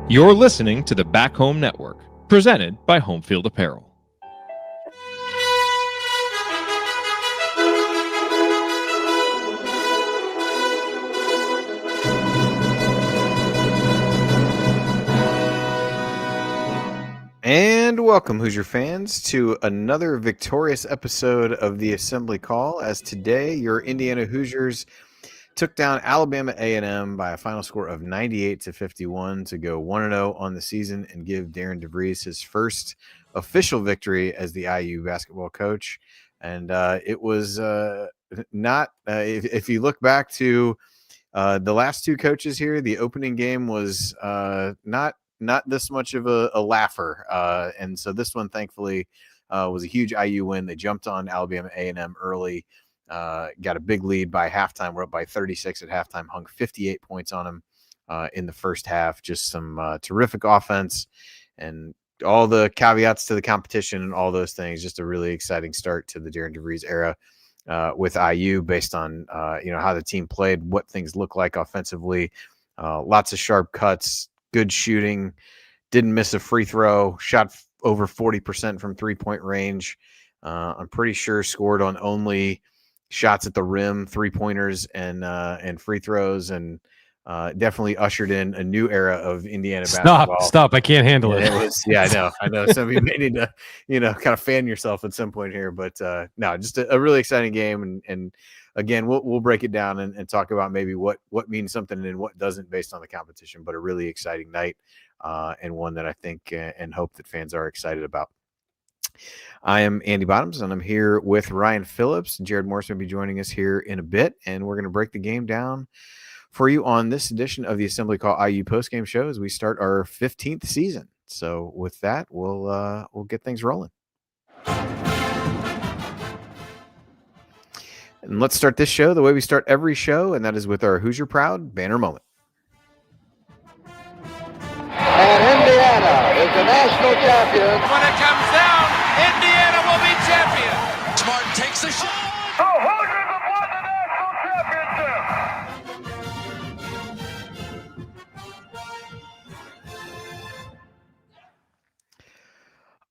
You're listening to the Back Home Network, presented by Home Field Apparel. And welcome, Hoosier fans, to another victorious episode of the Assembly Call, as today your Indiana Hoosiers took down Alabama A&M by a final score of 98-51 to go 1-0 on the season and give Darian DeVries his first official victory as the IU basketball coach. And it was not if you look back to the last two coaches here, the opening game was not this much of a laugher. And so this one, thankfully, was a huge IU win. They jumped on Alabama A&M early, got a big lead by halftime. We're up by 36 at halftime, hung 58 points on them in the first half. Just some terrific offense and all the caveats to the competition and all those things. Just a really exciting start to the Darian DeVries era with IU based on, how the team played, what things look like offensively. Lots of sharp cuts, good shooting, didn't miss a free throw, shot over 40% from 3-point range. I'm pretty sure scored on only shots at the rim, 3-pointers and free throws, and definitely ushered in a new era of Indiana basketball. Stop. I can't handle it. I know. Some of you may need to, kind of fan yourself at some point here, but no, just a really exciting game. And again, we'll break it down and talk about maybe what means something and what doesn't based on the competition, but a really exciting night and one that I think and hope that fans are excited about. I am Andy Bottoms, and I'm here with Ryan Phillips. Jared Morris will be joining us here in a bit, and we're going to break the game down for you on this edition of the Assembly Call IU postgame show as we start our 15th season. So with that, we'll get things rolling. And let's start this show the way we start every show, and that is with our Hoosier Proud banner moment. And Indiana is the national champion. When it comes down, Indiana will be champion. Smart takes the shot. The Hoosiers have won the national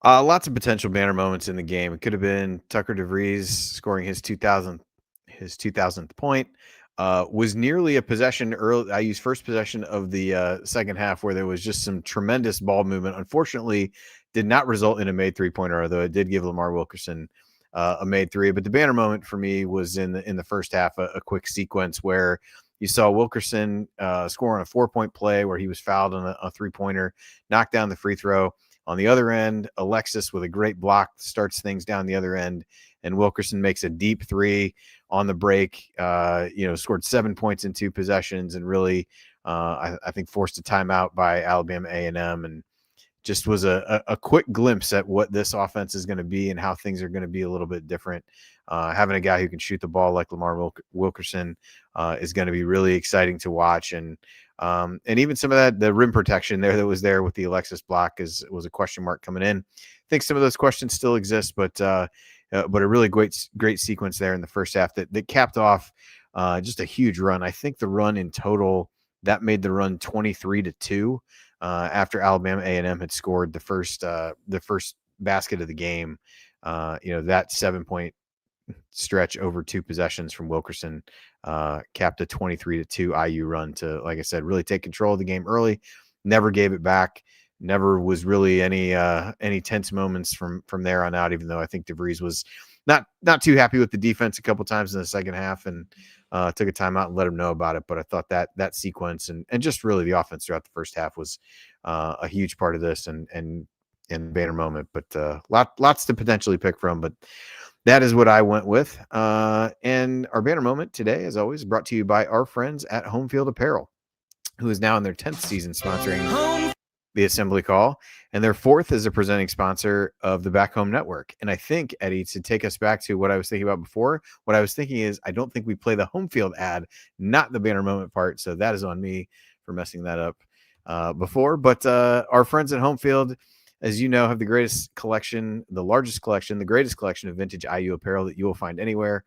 championship. Lots of potential banner moments in the game. It could have been Tucker DeVries scoring his 2000th point. Was nearly a possession early. IU's first possession of the second half, where there was just some tremendous ball movement. Unfortunately, did not result in a made 3-pointer, although it did give Lamar Wilkerson a made 3. But the banner moment for me was in the first half, a quick sequence where you saw Wilkerson score on a 4-point play where he was fouled on a 3-pointer, knocked down the free throw. On the other end, Alexis with a great block starts things down the other end, and Wilkerson makes a deep 3 on the break. Scored 7 points in 2 possessions, and really, I think forced a timeout by Alabama A&M, and just was a quick glimpse at what this offense is going to be and how things are going to be a little bit different. Having a guy who can shoot the ball like Lamar Wilkerson is going to be really exciting to watch, and even some of that, the rim protection that was there with the Alexis block was a question mark coming in. I think some of those questions still exist, but a really great sequence there in the first half that capped off just a huge run. I think the run in total that made the run 23-2 after Alabama A&M had scored the first basket of the game. That 7-point stretch over 2 possessions from Wilkerson capped a 23-2 IU run to, like I said, really take control of the game early. Never gave it back. Never was really any tense moments from there on out, even though I think DeVries was not too happy with the defense a couple times in the second half and took a timeout and let him know about it. But I thought that sequence and just really the offense throughout the first half was a huge part of this and banner moment. But lots to potentially pick from. But that is what I went with. And our banner moment today, as always, brought to you by our friends at Home Field Apparel, who is now in their 10th season sponsoring the Assembly Call, and their 4th as a presenting sponsor of the Back Home Network. And I think, Eddie, to take us back to what I was thinking about before, what I was thinking is I don't think we play the home field ad, not the banner moment part. So that is on me for messing that up before. But our friends at Home Field, as you know, have the greatest collection, the largest collection, the greatest collection of vintage IU apparel that you will find anywhere.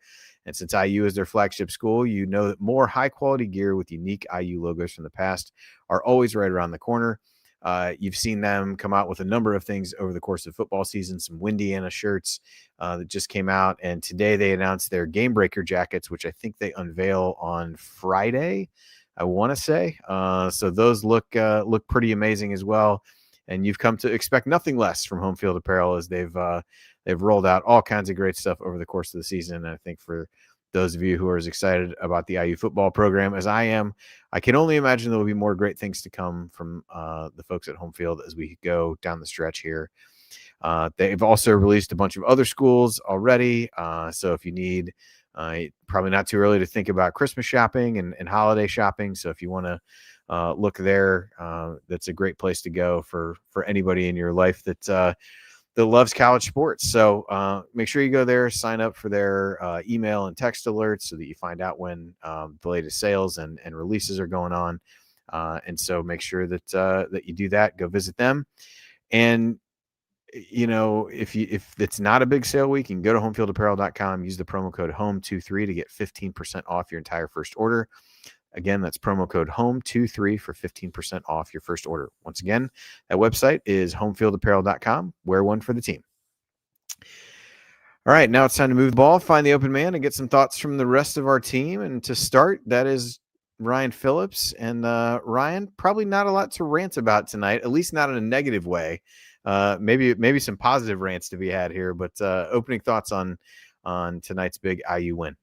And since IU is their flagship school, you know that more high-quality gear with unique IU logos from the past are always right around the corner. You've seen them come out with a number of things over the course of football season, some Windiana shirts that just came out. And today they announced their Game Breaker jackets, which I think they unveil on Friday, I want to say. So those look pretty amazing as well. And you've come to expect nothing less from Home Field Apparel, as they've rolled out all kinds of great stuff over the course of the season. And I think for those of you who are as excited about the IU football program as I am, I can only imagine there will be more great things to come from the folks at Home Field as we go down the stretch here. They've also released a bunch of other schools already. So if you need, probably not too early to think about Christmas shopping and holiday shopping. So if you want to look there, that's a great place to go for anybody in your life that loves college sports. So make sure you go there, sign up for their email and text alerts so that you find out when the latest sales and releases are going on. And so make sure that you do that. Go visit them. And if it's not a big sale week, you can go to homefieldapparel.com, use the promo code HOME23 to get 15% off your entire first order. Again, that's promo code HOME23 for 15% off your first order. Once again, that website is homefieldapparel.com. Wear one for the team. All right, now it's time to move the ball, find the open man, and get some thoughts from the rest of our team. And to start, that is Ryan Phillips. And Ryan, probably not a lot to rant about tonight, at least not in a negative way. Maybe some positive rants to be had here, but opening thoughts on tonight's big IU win.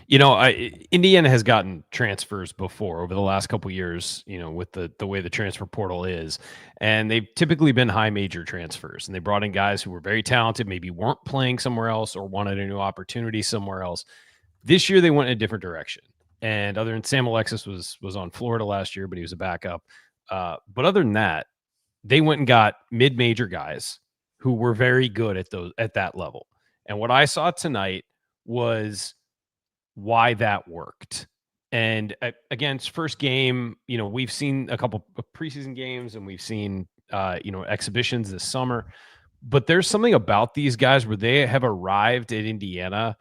Indiana has gotten transfers before over the last couple of years, with the way the transfer portal is, and they've typically been high major transfers, and they brought in guys who were very talented, maybe weren't playing somewhere else or wanted a new opportunity somewhere else. This year they went in a different direction. And other than Sam Alexis was on Florida last year, but he was a backup. But other than that, they went and got mid-major guys who were very good at that level. And what I saw tonight was why that worked. And again, first game, we've seen a couple of preseason games and we've seen, exhibitions this summer, but there's something about these guys where they have arrived at Indiana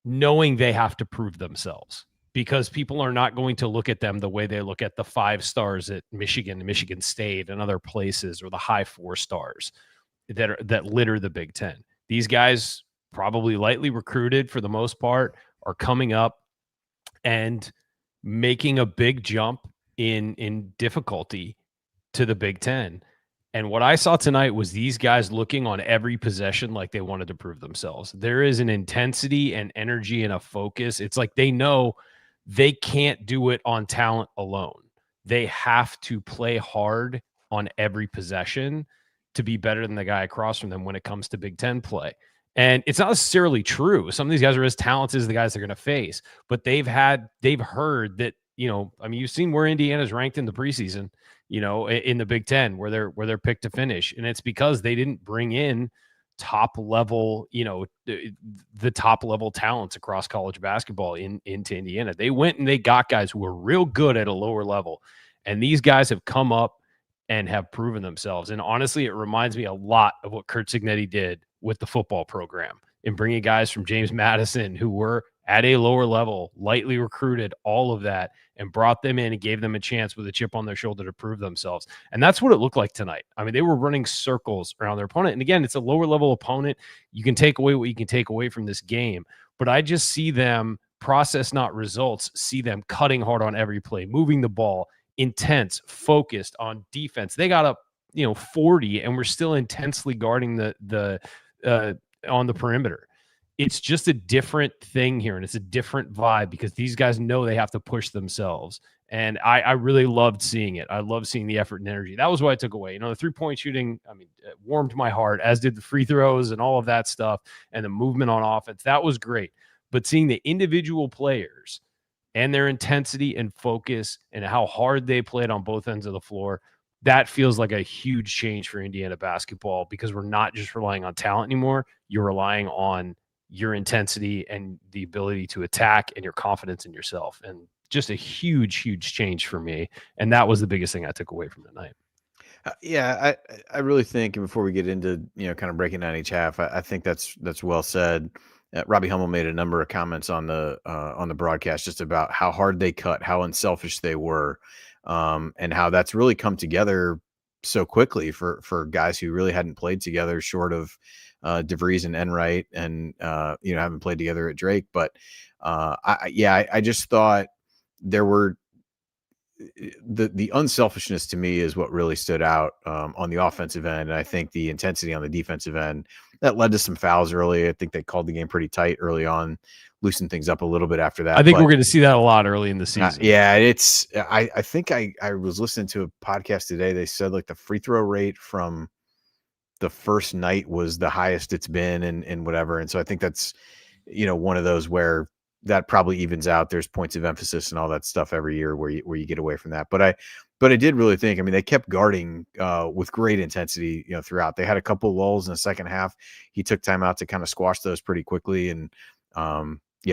knowing they have to prove themselves, because people are not going to look at them the way they look at the 5 stars at Michigan and Michigan State and other places, or the high 4 stars that litter the Big Ten. These guys, probably lightly recruited for the most part, are coming up and making a big jump in difficulty to the Big Ten. And what I saw tonight was these guys looking on every possession like they wanted to prove themselves. There is an intensity and energy and a focus. It's like they know they can't do it on talent alone. They have to play hard on every possession to be better than the guy across from them when it comes to Big Ten play. And it's not necessarily true. Some of these guys are as talented as the guys they're going to face, but they've heard that, you've seen where Indiana's ranked in the preseason, in the Big Ten, where they're picked to finish. And it's because they didn't bring in top level, the top level talents across college basketball into Indiana. They went and they got guys who were real good at a lower level. And these guys have come up and have proven themselves. And honestly, it reminds me a lot of what Curt Cignetti did with the football program in bringing guys from James Madison who were at a lower level, lightly recruited, all of that, and brought them in and gave them a chance with a chip on their shoulder to prove themselves. And that's what it looked like tonight. I mean, they were running circles around their opponent. And again, it's a lower level opponent. You can take away what you can take away from this game, but I just see them process, not results, see them cutting hard on every play, moving the ball, intense, focused on defense. They got up, 40, and we're still intensely guarding the on the perimeter. It's just a different thing here, and it's a different vibe because these guys know they have to push themselves. And I really loved seeing it. I love seeing the effort and energy. That was what I took away. The 3-point shooting, it warmed my heart, as did the free throws and all of that stuff, and the movement on offense. That was great. But seeing the individual players and their intensity and focus and how hard they played on both ends of the floor, that feels like a huge change for Indiana basketball, because we're not just relying on talent anymore. You're relying on your intensity and the ability to attack and your confidence in yourself. And just a huge, huge change for me. And that was the biggest thing I took away from the night. I really think, and before we get into, kind of breaking down each half, I think that's well said. Robbie Hummel made a number of comments on the broadcast just about how hard they cut, how unselfish they were, and how that's really come together so quickly for guys who really hadn't played together, short of DeVries and Enright, and haven't played together at Drake. But I just thought there were the unselfishness to me is what really stood out on the offensive end. And I think the intensity on the defensive end that led to some fouls early. I think they called the game pretty tight early on, loosened things up a little bit after that. I think we're going to see that a lot early in the season. I think I was listening to a podcast today. They said like the free throw rate from the first night was the highest it's been and whatever. And so I think that's, one of those where that probably evens out. There's points of emphasis and all that stuff every year where you get away from that. But I did really think, they kept guarding with great intensity, throughout. They had a couple lulls in the second half. He took time out to kind of squash those pretty quickly. And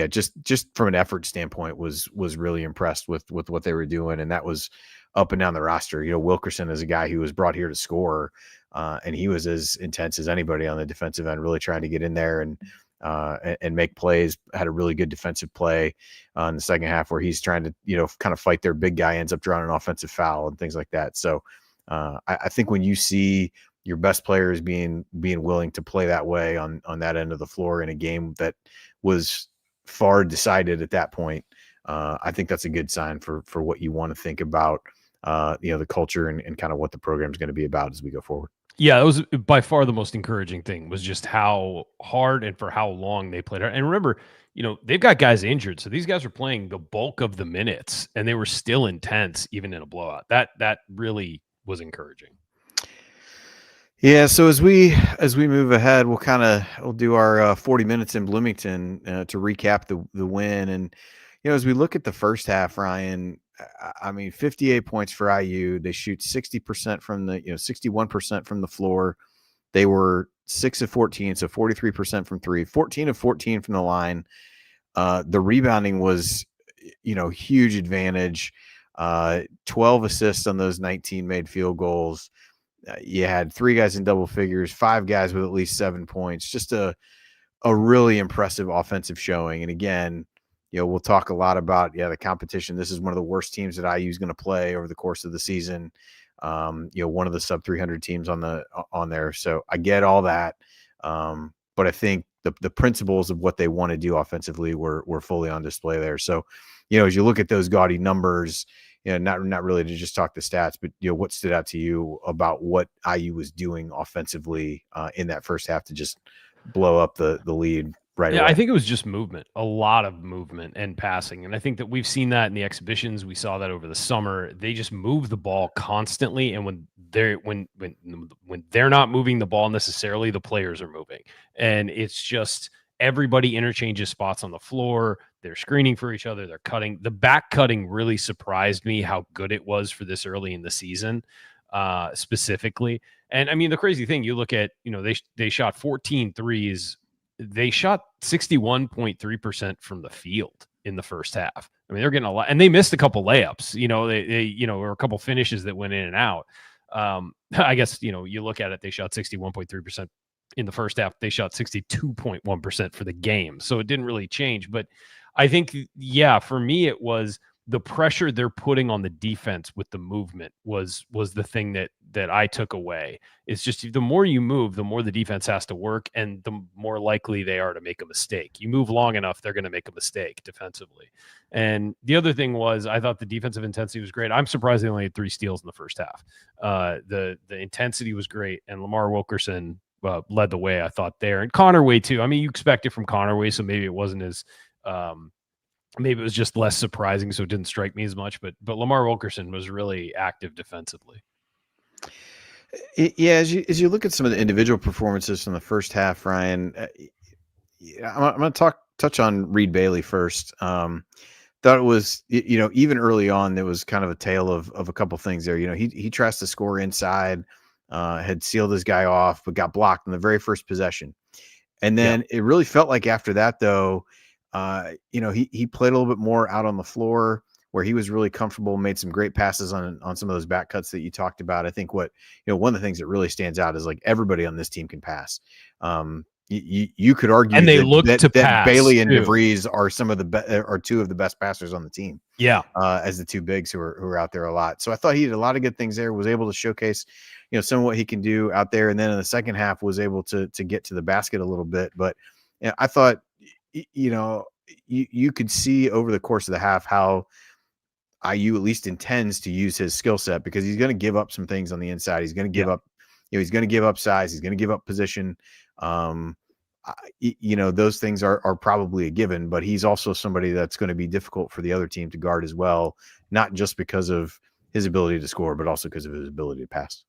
just from an effort standpoint was really impressed with what they were doing. And that was up and down the roster. Wilkerson is a guy who was brought here to score, and he was as intense as anybody on the defensive end, really trying to get in there and make plays. Had a really good defensive play in the second half where he's trying to, kind of fight their big guy, ends up drawing an offensive foul and things like that. So I think when you see your best players being willing to play that way on that end of the floor in a game that was far decided at that point, I think that's a good sign for what you want to think about, the culture and kind of what the program is going to be about as we go forward. Yeah, that was by far the most encouraging thing, was just how hard and for how long they played. And remember, they've got guys injured, so these guys are playing the bulk of the minutes, and they were still intense even in a blowout. That really was encouraging. Yeah, so as we move ahead, we'll do our 40 minutes in Bloomington to recap the win. And as we look at the first half, Ryan, 58 points for IU. They shoot 60% from 61% from the floor. They were 6 of 14, so 43% from three, 14 of 14 from the line. The rebounding was, huge advantage. 12 assists on those 19 made field goals. You had 3 guys in double figures, 5 guys with at least 7 points. Just a really impressive offensive showing. And again, we'll talk a lot about, the competition. This is one of the worst teams that IU is going to play over the course of the season. One of the sub 300 teams on there. So I get all that. But I think the principles of what they want to do offensively were fully on display there. So, as you look at those gaudy numbers, not really to just talk the stats, but, what stood out to you about what IU was doing offensively in that first half to just blow up the lead right away? I think it was just movement, a lot of movement and passing. And I think that we've seen that in the exhibitions. We saw that over the summer. They just move the ball constantly. And when they're not moving the ball necessarily, the players are moving. And it's just everybody interchanges spots on the floor. They're screening for each other. They're cutting. The back cutting really surprised me how good it was for this early in the season, specifically. And the crazy thing, you look at, they shot 14 threes. They shot 61.3% from the field in the first half. They're getting a lot, and they missed a couple layups. They or a couple finishes that went in and out. I guess, you look at it, they shot 61.3% in the first half. They shot 62.1% for the game. So it didn't really change. But I think, for me, it was the pressure they're putting on the defense with the movement was the thing that I took away. It's just the more you move, the more the defense has to work, and the more likely they are to make a mistake. You move long enough, they're going to make a mistake defensively. And the other thing was, I thought the defensive intensity was great. I'm surprised they only had 3 steals in the first half. The intensity was great, and Lamar Wilkerson led the way, I thought, there. And Connerway too. You expect it from Connerway, so maybe it wasn't as maybe it was just less surprising, so it didn't strike me as much. But Lamar Wilkerson was really active defensively. Yeah, as you look at some of the individual performances from the first half, Ryan, I'm going to touch on Reed Bailey first. Thought it was, even early on, there was kind of a tale of a couple things there. He tries to score inside, had sealed his guy off, but got blocked in the very first possession. And then it really felt like after that, though, he played a little bit more out on the floor where he was really comfortable, made some great passes on some of those back cuts that you talked about. I think one of the things that really stands out is like everybody on this team can pass. you could argue And they that, look to pass, Bailey and too. DeVries are are two of the best passers on the team. Yeah. As the two bigs who are out there a lot. So I thought he did a lot of good things there, was able to showcase, some of what he can do out there. And then in the second half was able to get to the basket a little bit. But I thought, you could see over the course of the half how IU at least intends to use his skill set, because he's going to give up some things on the inside. He's going to give up, he's going to give up size. He's going to give up position. Those things are probably a given, but he's also somebody that's going to be difficult for the other team to guard as well, not just because of his ability to score, but also because of his ability to pass.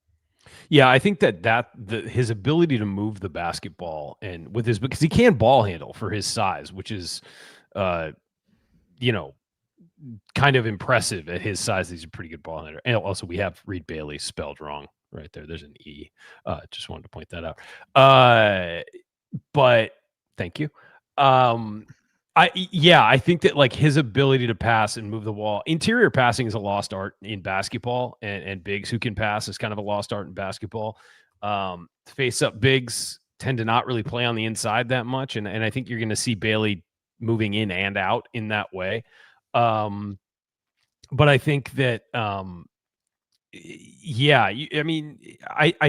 Yeah, I think his ability to move the basketball and because he can ball handle for his size, which is, kind of impressive at his size. He's a pretty good ball handler. And also we have Reed Bailey spelled wrong right there. There's an E. Just wanted to point that out. But thank you. I think that like his ability to pass and move the ball, interior passing is a lost art in basketball, and bigs who can pass is kind of a lost art in basketball. Face up bigs tend to not really play on the inside that much. And I think you're going to see Bailey moving in and out in that way. But I think that, I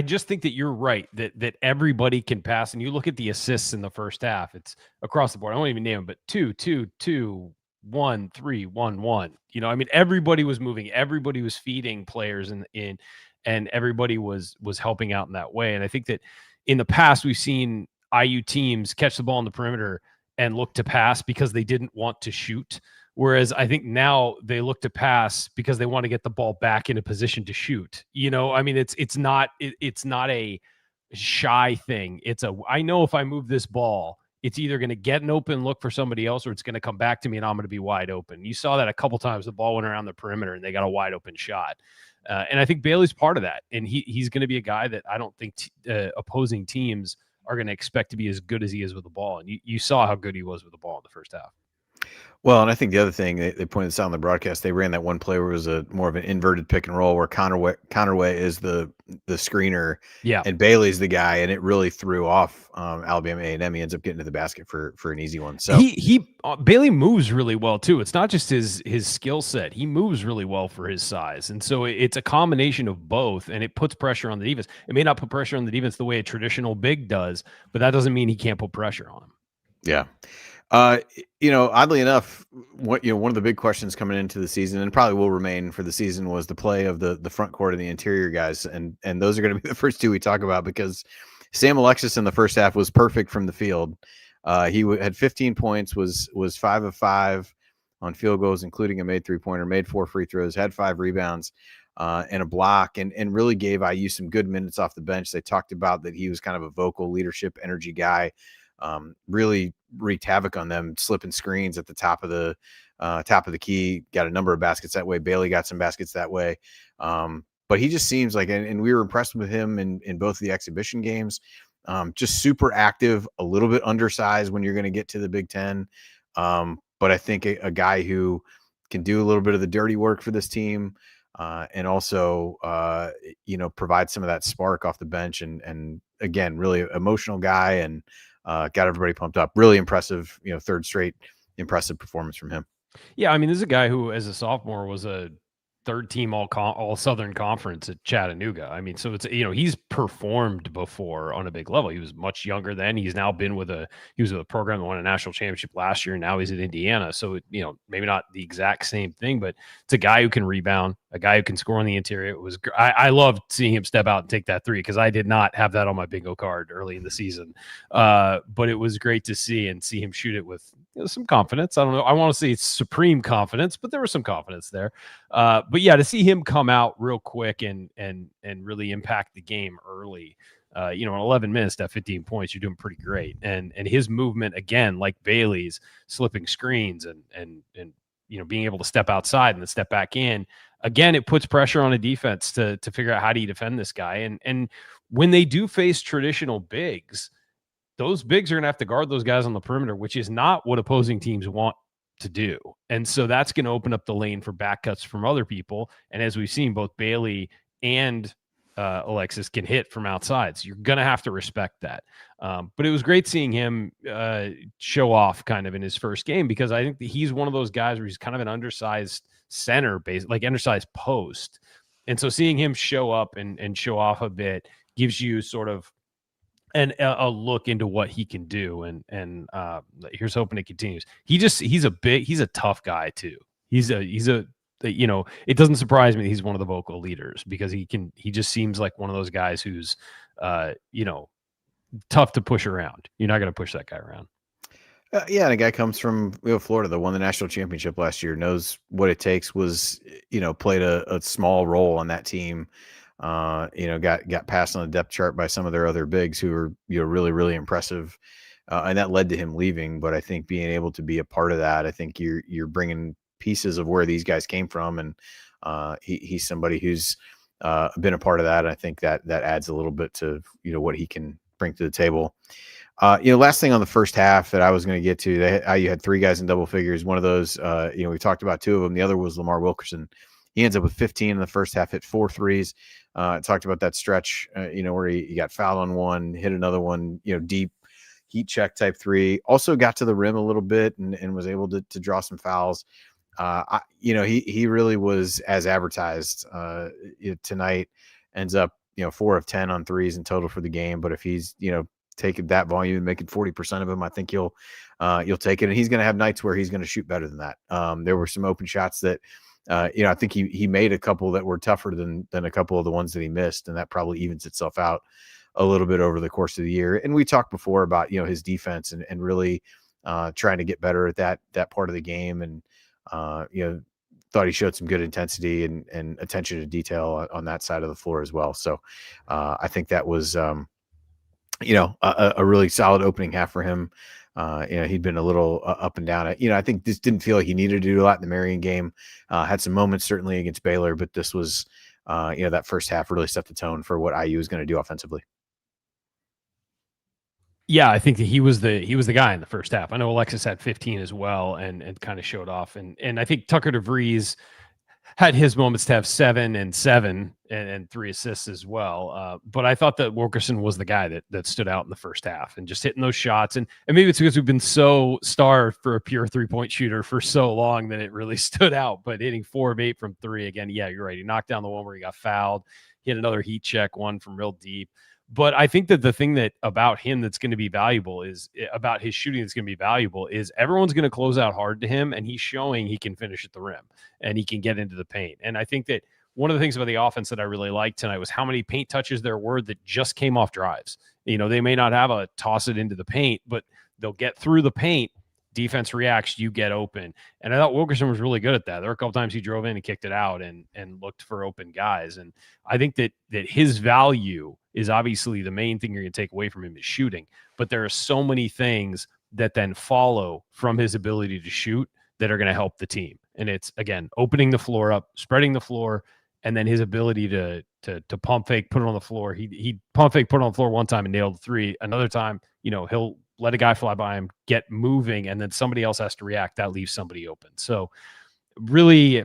just think that you're right that everybody can pass. And you look at the assists in the first half, it's across the board. I won't even name them, but 2, 2, 2, 1, 3, 1, 1. Everybody was moving, everybody was feeding players and everybody was helping out in that way. And I think that in the past we've seen IU teams catch the ball on the perimeter and look to pass because they didn't want to shoot. Whereas I think now they look to pass because they want to get the ball back in a position to shoot. It's not a shy thing. I know if I move this ball, it's either going to get an open look for somebody else or it's going to come back to me and I'm going to be wide open. You saw that a couple times. The ball went around the perimeter and they got a wide open shot. And I think Bailey's part of that. And he's going to be a guy that I don't think opposing teams are going to expect to be as good as he is with the ball. And you saw how good he was with the ball in the first half. Well, and I think the other thing they pointed this out on the broadcast, they ran that one play where it was more of an inverted pick and roll where Counterway is the screener, and Bailey's the guy, and it really threw off Alabama A&M. He ends up getting to the basket for an easy one. So Bailey moves really well too. It's not just his skill set; he moves really well for his size, and so it's a combination of both, and it puts pressure on the defense. It may not put pressure on the defense the way a traditional big does, but that doesn't mean he can't put pressure on him. Yeah. Oddly enough, one of the big questions coming into the season, and probably will remain for the season, was the play of the front court and the interior guys. And those are going to be the first two we talk about, because Sam Alexis in the first half was perfect from the field. He had 15 points, was 5 of 5 on field goals, including a made 3-pointer, made 4 free throws, had 5 rebounds, and a block, and really gave IU some good minutes off the bench. They talked about that he was kind of a vocal leadership energy guy. Really wreaked havoc on them, slipping screens at the top of the key. Got a number of baskets that way. Bailey got some baskets that way. But he just seems like, and we were impressed with him in both of the exhibition games. Just super active, a little bit undersized when you're going to get to the Big Ten. But I think a guy who can do a little bit of the dirty work for this team, and also, provide some of that spark off the bench. And again, really emotional guy, and got everybody pumped up. Really impressive, third straight impressive performance from him. Yeah, this is a guy who, as a sophomore, was a third team all Southern Conference at Chattanooga. So it's, he's performed before on a big level. He was much younger then. He's now been he was with a program that won a national championship last year, and now he's at Indiana. So, maybe not the exact same thing, but it's a guy who can rebound, a guy who can score on the interior. It was, I loved seeing him step out and take that 3, because I did not have that on my bingo card early in the season. But it was great to see him shoot it with some confidence. I don't know. I want to say it's supreme confidence, but there was some confidence there. But yeah, to see him come out real quick and really impact the game early, in 11 minutes, that 15 points, you're doing pretty great. And his movement, again, like Bailey's, slipping screens and being able to step outside and then step back in. Again, it puts pressure on a defense to figure out how do you defend this guy. And when they do face traditional bigs, those bigs are going to have to guard those guys on the perimeter, which is not what opposing teams want to do. And so that's going to open up the lane for back cuts from other people. And as we've seen, both Bailey and Alexis can hit from outside. So you're going to have to respect that. But it was great seeing him show off kind of in his first game, because I think that he's one of those guys where he's kind of an undersized center, like undersized post. And so seeing him show up and show off a bit gives you sort of a look into what he can do. And here's hoping it continues. He's a tough guy too. He's a it doesn't surprise me that he's one of the vocal leaders, because he just seems like one of those guys who's tough to push around. You're not going to push that guy around. Yeah, and a guy comes from Florida that won the national championship last year, knows what it takes, played a small role on that team. Got passed on the depth chart by some of their other bigs who were really, really impressive. And that led to him leaving. But I think being able to be a part of that, I think you're bringing pieces of where these guys came from. And he's somebody who's been a part of that. And I think that adds a little bit to, what he can bring to the table. Last thing on the first half that I was going to get to, you had three guys in double figures. One of those, we talked about two of them. The other was Lamar Wilkerson. He ends up with 15 in the first half, hit 4 threes. Talked about that stretch, where he got fouled on one, hit another one, deep heat check type three. Also got to the rim a little bit and was able to draw some fouls. He really was as advertised tonight. Ends up, 4 of 10 on threes in total for the game. But if he's, taking that volume and making 40% of them, I think you'll take it. And he's going to have nights where he's going to shoot better than that. There were some open shots that, I think he made a couple that were tougher than a couple of the ones that he missed. And that probably evens itself out a little bit over the course of the year. And we talked before about, his defense and really trying to get better at that part of the game. And, thought he showed some good intensity and attention to detail on that side of the floor as well. So I think that was, a really solid opening half for him. He'd been a little up and down. I think this didn't feel like he needed to do a lot in the Marion game. Had some moments certainly against Baylor, but this was, that first half really set the tone for what IU is going to do offensively. Yeah, I think that he was the guy in the first half. I know Alexis had 15 as well and kind of showed off. And I think Tucker DeVries had his moments to have 7 and 3 assists as well. But I thought that Wilkerson was the guy that stood out in the first half and just hitting those shots. And maybe it's because we've been so starved for a pure 3-point shooter for so long that it really stood out. But hitting 4 of 8 from 3 again, yeah, you're right. He knocked down the one where he got fouled, hit another heat check, one from real deep. But I think that the thing that about him that's going to be valuable is about his shooting that's going to be valuable is everyone's going to close out hard to him, and he's showing he can finish at the rim and he can get into the paint. And I think that one of the things about the offense that I really liked tonight was how many paint touches there were that just came off drives. They may not have a toss it into the paint, but they'll get through the paint. Defense reacts, you get open. And I thought Wilkerson was really good at that. There were a couple times he drove in and kicked it out and looked for open guys. And I think that his value is obviously the main thing you're going to take away from him is shooting. But there are so many things that then follow from his ability to shoot that are going to help the team. And it's, again, opening the floor up, spreading the floor, and then his ability to pump fake, put it on the floor. He pump fake, put it on the floor one time and nailed the 3. Another time, he'll let a guy fly by him, get moving, and then somebody else has to react. That leaves somebody open. So really,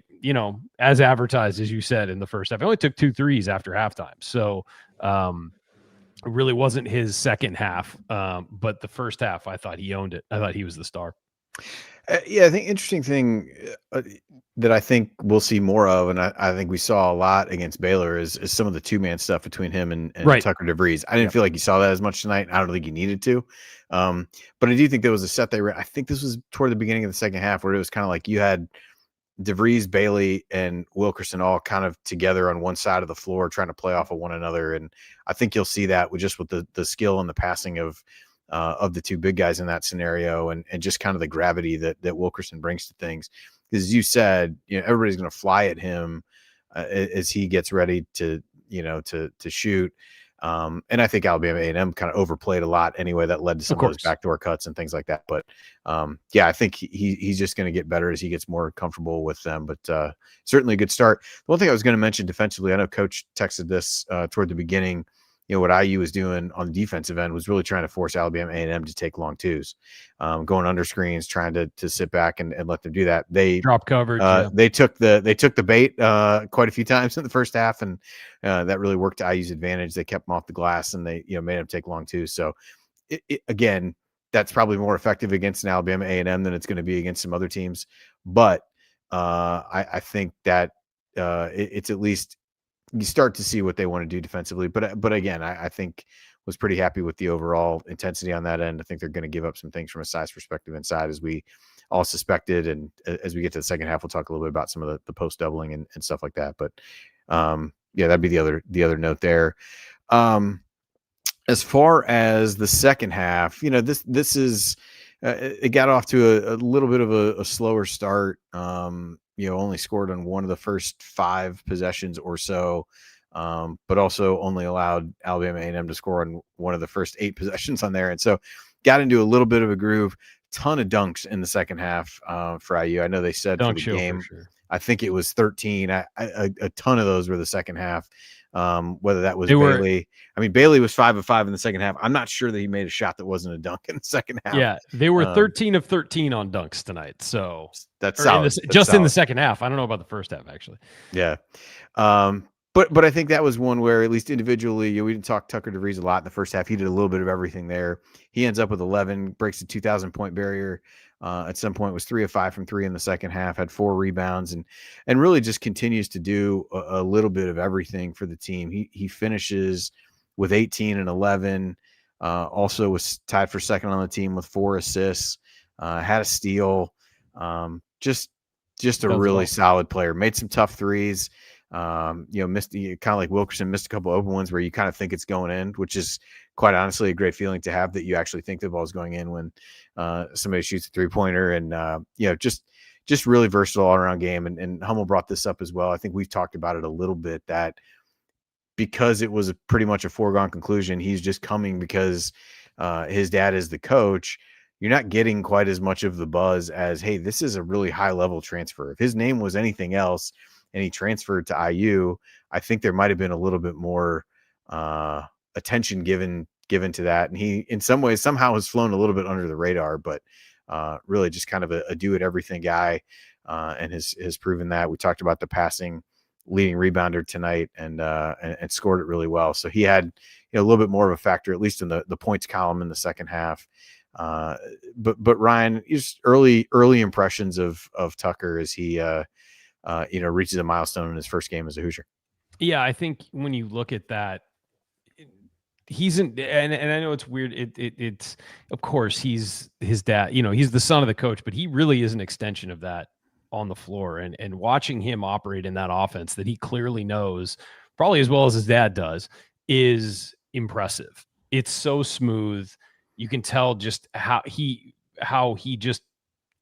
as advertised, as you said in the first half, he only took 2 threes after halftime. So it really wasn't his second half. But the first half, I thought he owned it. I thought he was the star. Yeah, I think interesting thing that I think we'll see more of, and I think we saw a lot against Baylor is some of the 2-man stuff between him and right. Tucker DeVries. I didn't feel like you saw that as much tonight. I don't think you needed to. But I do think there was a set they ran. I think this was toward the beginning of the second half where it was kind of like you had DeVries, Bailey, and Wilkerson all kind of together on one side of the floor trying to play off of one another. And I think you'll see that with the skill and the passing of the 2 big guys in that scenario and just kind of the gravity that Wilkerson brings to things. Because as you said, everybody's going to fly at him as he gets ready to shoot. And I think Alabama A&M kind of overplayed a lot anyway. That led to some of those backdoor cuts and things like that. But I think he's just going to get better as he gets more comfortable with them. But certainly a good start. The one thing I was going to mention defensively, I know Coach texted this toward the beginning. what IU was doing on the defensive end was really trying to force Alabama A&M to take long twos, going under screens, trying to sit back and let them do that. They drop coverage. They took the bait quite a few times in the first half, and that really worked to IU's advantage. They kept them off the glass, and they made them take long twos. So again, that's probably more effective against an Alabama A&M than it's going to be against some other teams. But I think that it's at least you start to see what they want to do defensively. But again, I think was pretty happy with the overall intensity on that end. I think they're going to give up some things from a size perspective inside, as we all suspected. And as we get to the second half, we'll talk a little bit about some of the post doubling and stuff like that. But that'd be the other note there. As far as the second half, this is it got off to a little bit of a slower start. Only scored on one of the first 5 possessions or so, but also only allowed Alabama A&M to score on one of the first 8 possessions on there. And so got into a little bit of a groove. Ton of dunks in the second half for IU. I know they said Dunk for the game, for sure. I think it was 13. A ton of those were the second half. Whether that was Bailey. Bailey was 5 of 5 in the second half. I'm not sure that he made a shot that wasn't a dunk in the second half. Yeah, they were 13 of 13 on dunks tonight. So that's solid. In the second half. I don't know about the first half, actually. Yeah. But I think that was one where, at least individually, we didn't talk Tucker DeVries a lot in the first half. He did a little bit of everything there. He ends up with 11, breaks the 2,000-point barrier. At some point was 3 of 5 from 3 in the second half, had 4 rebounds, and really just continues to do a little bit of everything for the team. He finishes with 18 and 11. Also was tied for second on the team with 4 assists. Had a steal. Just a really solid player. Made some tough threes. Missed kind of like Wilkerson, missed a couple open ones where you kind of think it's going in, which is quite honestly a great feeling to have, that you actually think the ball is going in when somebody shoots a 3-pointer. And just really versatile all around game. And Hummel brought this up as well. I think we've talked about it a little bit, that because it was pretty much a foregone conclusion, he's just coming because his dad is the coach. You're not getting quite as much of the buzz as, hey, this is a really high level transfer. If his name was anything else and he transferred to IU, I think there might have been a little bit more attention given to that. And he, in some ways, somehow has flown a little bit under the radar, but really just kind of a do-it-everything guy, and has proven that. We talked about the passing leading rebounder tonight, and scored it really well. So he had a little bit more of a factor, at least in the points column in the second half. But Ryan, just early impressions of Tucker as he reaches a milestone in his first game as a Hoosier. Yeah, I think when you look at that, he's and I know it's weird. It's of course he's his dad. He's the son of the coach, but he really is an extension of that on the floor. And watching him operate in that offense that he clearly knows probably as well as his dad does is impressive. It's so smooth. You can tell just how he just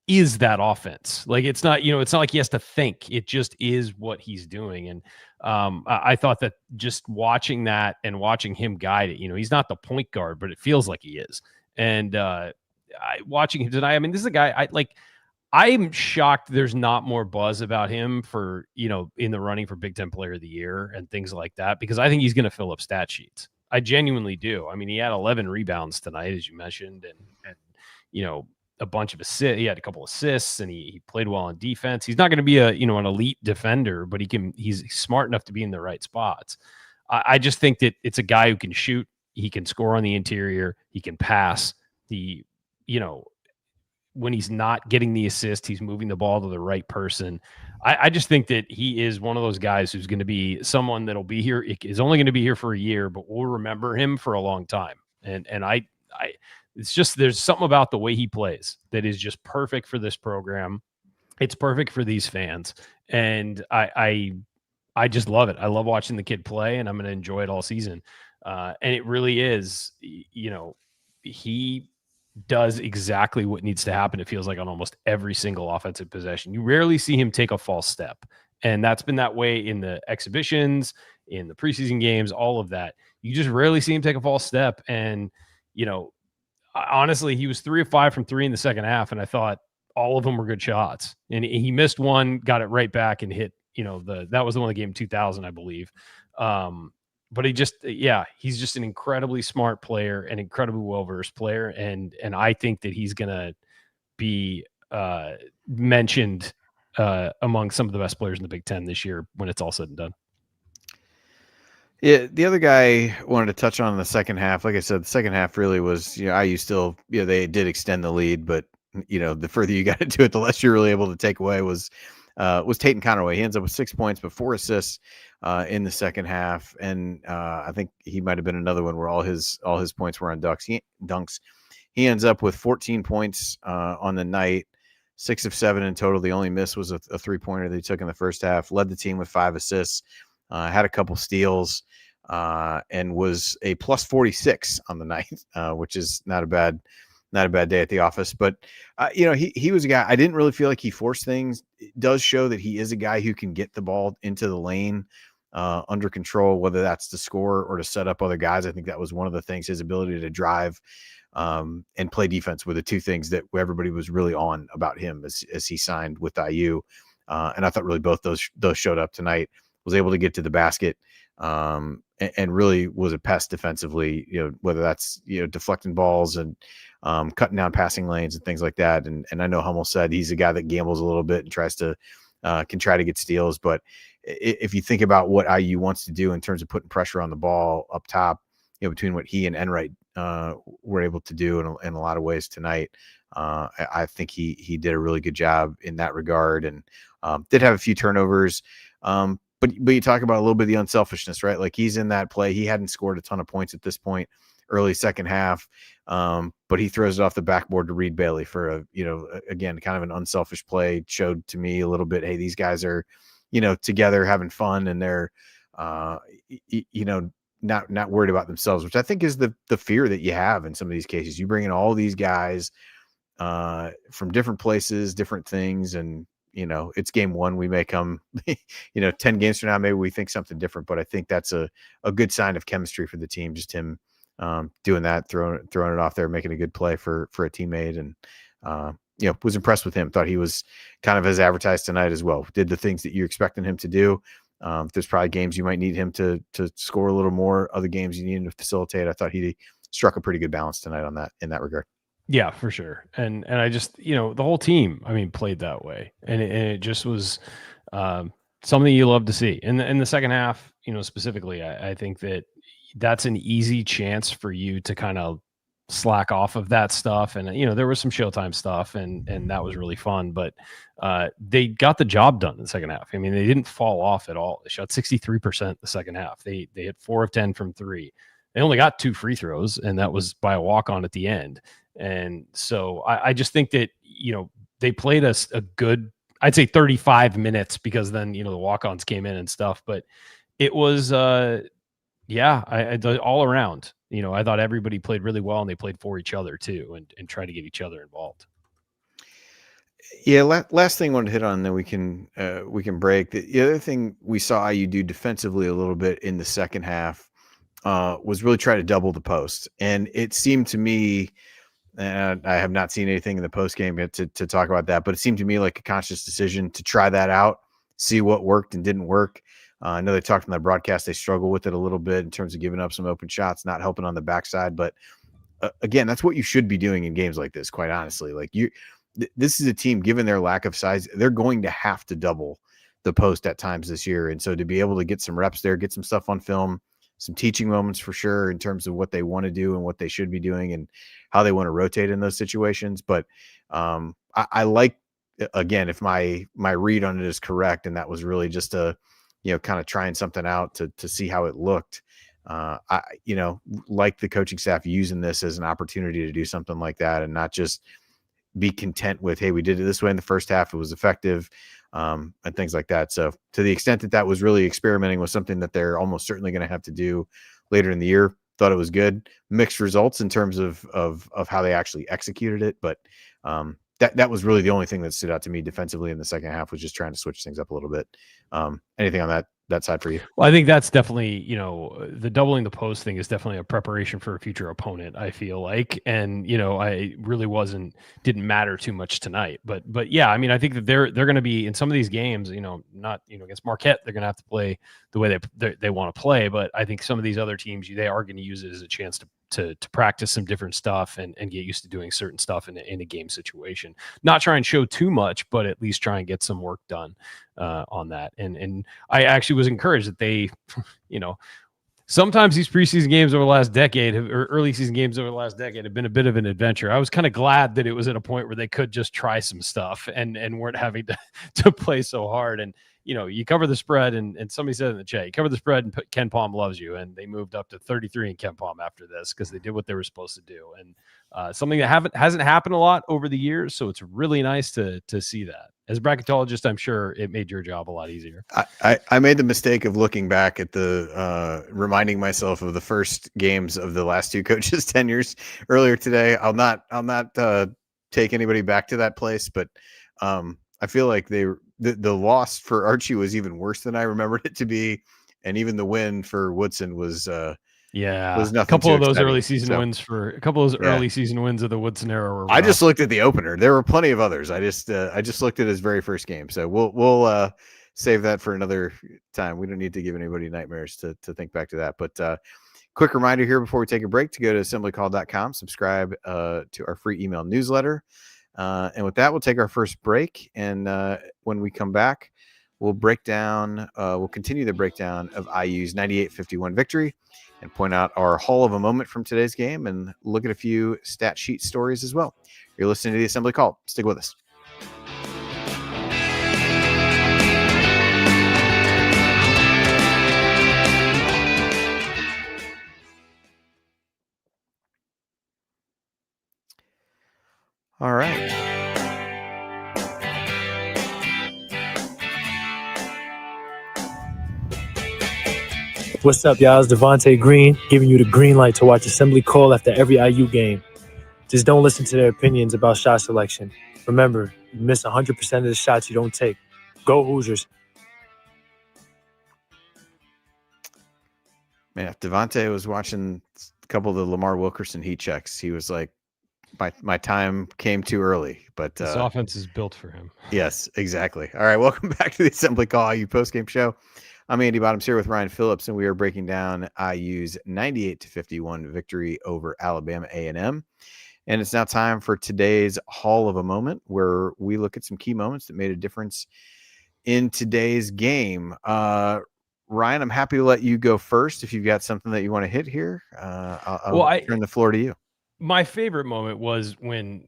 is that offense. Like it's not like he has to think. It just is what he's doing. And I thought that just watching that and watching him guide it, he's not the point guard, but it feels like he is. And watching him tonight, this is a guy I'm shocked there's not more buzz about him for, in the running for Big Ten Player of the Year and things like that, because I think he's going to fill up stat sheets. I genuinely do. He had 11 rebounds tonight, as you mentioned, and a bunch of assists. He had a couple assists, and he played well on defense. He's not going to be an elite defender, but he's smart enough to be in the right spots. I just think that it's a guy who can shoot. He can score on the interior. He can pass. When he's not getting the assist, he's moving the ball to the right person. I just think that he is one of those guys who's going to be someone that'll be here. Is only going to be here for a year, but we'll remember him for a long time. And it's just, there's something about the way he plays that is just perfect for this program. It's perfect for these fans. And I just love it. I love watching the kid play, and I'm going to enjoy it all season. And it really is, he does exactly what needs to happen. It feels like on almost every single offensive possession. You rarely see him take a false step. And that's been that way in the exhibitions, in the preseason games, all of that. You just rarely see him take a false step. And, honestly, he was 3 of 5 from 3 in the second half, and I thought all of them were good shots. And he missed one, got it right back and hit, that was the one that gave him 2,000, I believe. but he's just an incredibly smart player, an incredibly well-versed player. And I think that he's going to be mentioned among some of the best players in the Big Ten this year when it's all said and done. Yeah, the other guy I wanted to touch on in the second half, like I said, the second half really was, IU still, they did extend the lead, but the further you got into it, the less you're really able to take away was Tatum Conaway. He ends up with 6 points, but 4 assists in the second half, and I think he might have been another one where all his points were on dunks. He ends up with 14 points on the night, 6 of 7 in total. The only miss was a 3-pointer that he took in the first half. Led the team with 5 assists. Had a couple steals, and was a plus 46 on the night, which is not a bad day at the office. But he was a guy. I didn't really feel like he forced things. It does show that he is a guy who can get the ball into the lane under control, whether that's to score or to set up other guys. I think that was one of the things. His ability to drive and play defense were the two things that everybody was really on about him as he signed with IU. And I thought really both those showed up tonight. Was able to get to the basket and really was a pest defensively, whether that's, deflecting balls and cutting down passing lanes and things like that. And I know Hummel said he's a guy that gambles a little bit and can try to get steals. But if you think about what IU wants to do in terms of putting pressure on the ball up top, between what he and Enright were able to do in a lot of ways tonight, I think he did a really good job in that regard, and did have a few turnovers. But you talk about a little bit of the unselfishness, right? Like he's in that play. He hadn't scored a ton of points at this point, early second half, but he throws it off the backboard to Reed Bailey for again, kind of an unselfish play. Showed to me a little bit, hey, these guys are, together having fun, and they're, not worried about themselves, which I think is the fear that you have in some of these cases. You bring in all these guys from different places, different things, and it's game one. We may come, 10 games from now, maybe we think something different, but I think that's a good sign of chemistry for the team. Just him doing that, throwing it off there, making a good play for a teammate. And, was impressed with him. Thought he was kind of as advertised tonight as well. Did the things that you're expecting him to do. There's probably games you might need him to score a little more. Other games you need him to facilitate. I thought he struck a pretty good balance tonight in that regard. Yeah, for sure. And I just, the whole team, played that way. And it just was something you love to see. In the second half, specifically, I think that's an easy chance for you to kind of slack off of that stuff. And, there was some Showtime stuff and that was really fun, but they got the job done in the second half. They didn't fall off at all. They shot 63% the second half. They hit 4 of 10 from 3. They only got 2 free throws, and that was by a walk-on at the end. And so I just think that, they played us a good, I'd say 35 minutes, because then, the walk-ons came in and stuff, but it was, I all around, I thought everybody played really well, and they played for each other too, and tried to get each other involved. Yeah. Last thing I wanted to hit on, then we can break. The other thing we saw IU do defensively a little bit in the second half was really try to double the post. And it seemed to me, and I have not seen anything in the post game yet to talk about that, but it seemed to me like a conscious decision to try that out, see what worked and didn't work. I know they talked on the broadcast. They struggle with it a little bit in terms of giving up some open shots, not helping on the backside. But again, that's what you should be doing in games like this, quite honestly. Like this is a team, given their lack of size, they're going to have to double the post at times this year. And so to be able to get some reps there, get some stuff on film, some teaching moments for sure in terms of what they want to do and what they should be doing and how they want to rotate in those situations. But I like, again, if my read on it is correct, and that was really just a, kind of trying something out to see how it looked. I like the coaching staff using this as an opportunity to do something like that and not just be content with, hey, we did it this way in the first half, it was effective, and things like that. So to the extent that was really experimenting with something that they're almost certainly going to have to do later in the year, thought it was good. Mixed results in terms of how they actually executed it. But that was really the only thing that stood out to me defensively in the second half, was just trying to switch things up a little bit. Anything on that side for you? Well, I think that's definitely, the doubling the post thing is definitely a preparation for a future opponent, I feel like. And, I really didn't matter too much tonight, but yeah, I think that they're going to be in some of these games, not, against Marquette, they're going to have to play the way they want to play. But I think some of these other teams, they are going to use it as a chance to practice some different stuff and get used to doing certain stuff in a game situation. Not try and show too much, but at least try and get some work done on that. And I actually was encouraged that they, sometimes these preseason games over the last decade or early season games over the last decade have been a bit of an adventure. I was kind of glad that it was at a point where they could just try some stuff and weren't having to play so hard. And, you cover the spread and somebody said in the chat, you cover the spread and Ken Palm loves you. And they moved up to 33 in Ken Palm after this because they did what they were supposed to do. And something that hasn't happened a lot over the years. So it's really nice to see that. As a bracketologist, I'm sure it made your job a lot easier. I made the mistake of looking back at reminding myself of the first games of the last two coaches' tenures earlier today. I'll not take anybody back to that place, but I feel like the loss for Archie was even worse than I remembered it to be, and even the win for Woodson was nothing. A couple of those exciting. early season wins early season wins of the Woodson era were rough. I just looked at the opener. There were plenty of others. I just looked at his very first game. So we'll save that for another time. We don't need to give anybody nightmares to think back to that. But quick reminder here before we take a break to go to assemblycall.com, subscribe to our free email newsletter. And with that, we'll take our first break. And when we come back, we'll continue the breakdown of IU's 98-51 victory and point out our Hall of a moment from today's game and look at a few stat sheet stories as well. You're listening to the Assembly Call. Stick with us. All right. What's up, y'all? It's Devontae Green giving you the green light to watch Assembly Call after every IU game. Just don't listen to their opinions about shot selection. Remember, you miss 100% of the shots you don't take. Go Hoosiers. Man, if Devontae was watching a couple of the Lamar Wilkerson heat checks, he was like, my time came too early. But this offense is built for him. Yes, exactly. All right, welcome back to the Assembly Call IU postgame show. I'm Andy Bottoms here with Ryan Phillips, and we are breaking down IU's 98-51 victory over Alabama A&M. And it's now time for today's Hall of a Moment, where we look at some key moments that made a difference in today's game. Ryan, I'm happy to let you go first if you've got something that you want to hit here. I'll turn the floor to you. My favorite moment was when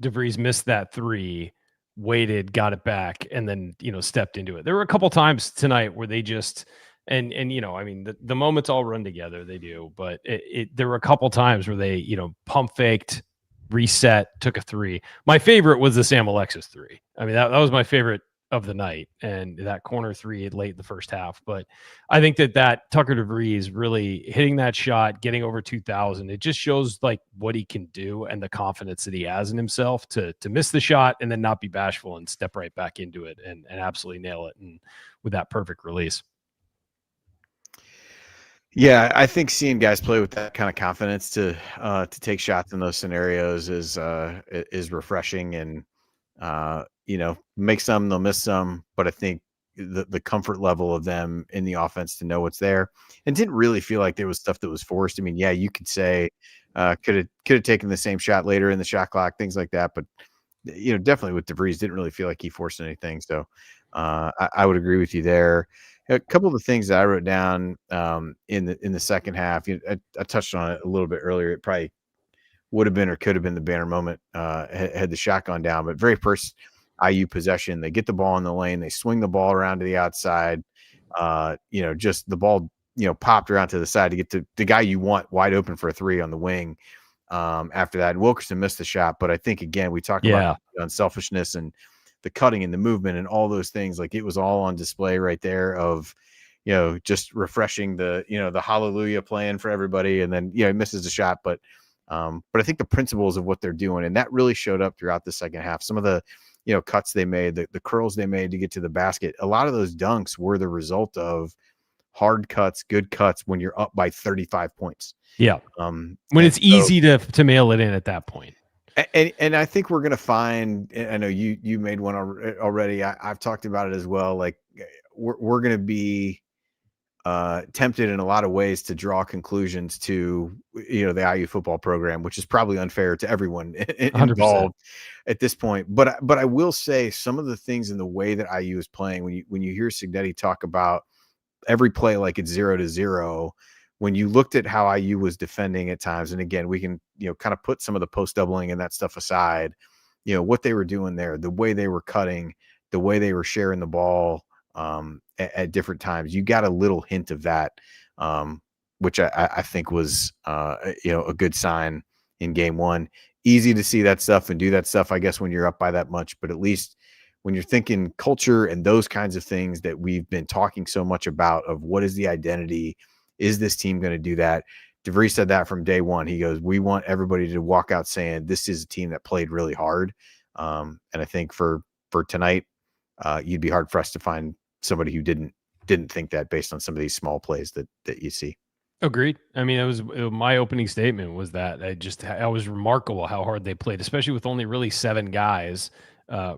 DeVries missed that three, waited, got it back, and then stepped into it. There were a couple times tonight where they just and I mean the moments all run together, they do, but there were a couple times where they pump faked, reset, took a three. My favorite was the Sam Alexis three. I mean that was my favorite of the night, and that corner three late in the first half. But I think that Tucker DeVries really hitting that shot, getting over 2,000, it just shows like what he can do and the confidence that he has in himself to miss the shot and then not be bashful and step right back into it and absolutely nail it, and with that perfect release. Yeah, I think seeing guys play with that kind of confidence to take shots in those scenarios is refreshing, and make some, they'll miss some, but I think the comfort level of them in the offense to know what's there, and didn't really feel like there was stuff that was forced. I mean, yeah, you could say could have taken the same shot later in the shot clock, things like that, but definitely with DeVries, didn't really feel like he forced anything. So I would agree with you there. A couple of the things that I wrote down in the second half, I touched on it a little bit earlier. It probably would have been or could have been the banner moment had the shot gone down, but very first IU possession, they get the ball in the lane, they swing the ball around to the outside, just the ball popped around to the side to get to the guy you want wide open for a three on the wing. After that, Wilkerson missed the shot, but I think again we talked about unselfishness and the cutting and the movement and all those things. Like it was all on display right there of just refreshing the the hallelujah playing for everybody, and then he misses the shot, but I think the principles of what they're doing, and that really showed up throughout the second half. Some of the cuts they made, the curls they made to get to the basket, a lot of those dunks were the result of hard cuts, good cuts when you're up by 35 points. Yeah. When it's easy to mail it in at that point. And I think we're going to find, I know you made one already. I've talked about it as well. Like we're going to be tempted in a lot of ways to draw conclusions to, the IU football program, which is probably unfair to everyone involved at this point. But I will say some of the things in the way that IU is playing, when you hear Signetti talk about every play like it's 0-0, when you looked at how IU was defending at times, and again, we can, kind of put some of the post doubling and that stuff aside, what they were doing there, the way they were cutting, the way they were sharing the ball at different times, you got a little hint of that, which I think was, a good sign in game one. Easy to see that stuff and do that stuff, I guess, when you're up by that much, but at least when you're thinking culture and those kinds of things that we've been talking so much about, of what is the identity, is this team going to do that? DeVries said that from day one. He goes, we want everybody to walk out saying this is a team that played really hard. And I think for tonight, you'd be hard pressed to find somebody who didn't think that, based on some of these small plays that you see. Agreed. I mean, it was my opening statement was that I was remarkable how hard they played, especially with only really 7 guys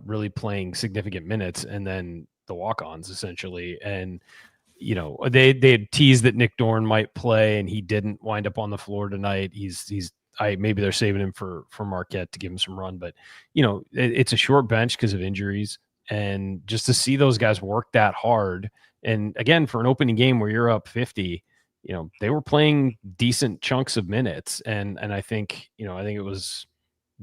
really playing significant minutes, and then the walk-ons essentially. And they had teased that Nick Dorn might play, and he didn't wind up on the floor tonight. Maybe they're saving him for Marquette to give him some run, but it's a short bench because of injuries, and just to see those guys work that hard, and again, for an opening game where you're up 50, they were playing decent chunks of minutes, and I think it was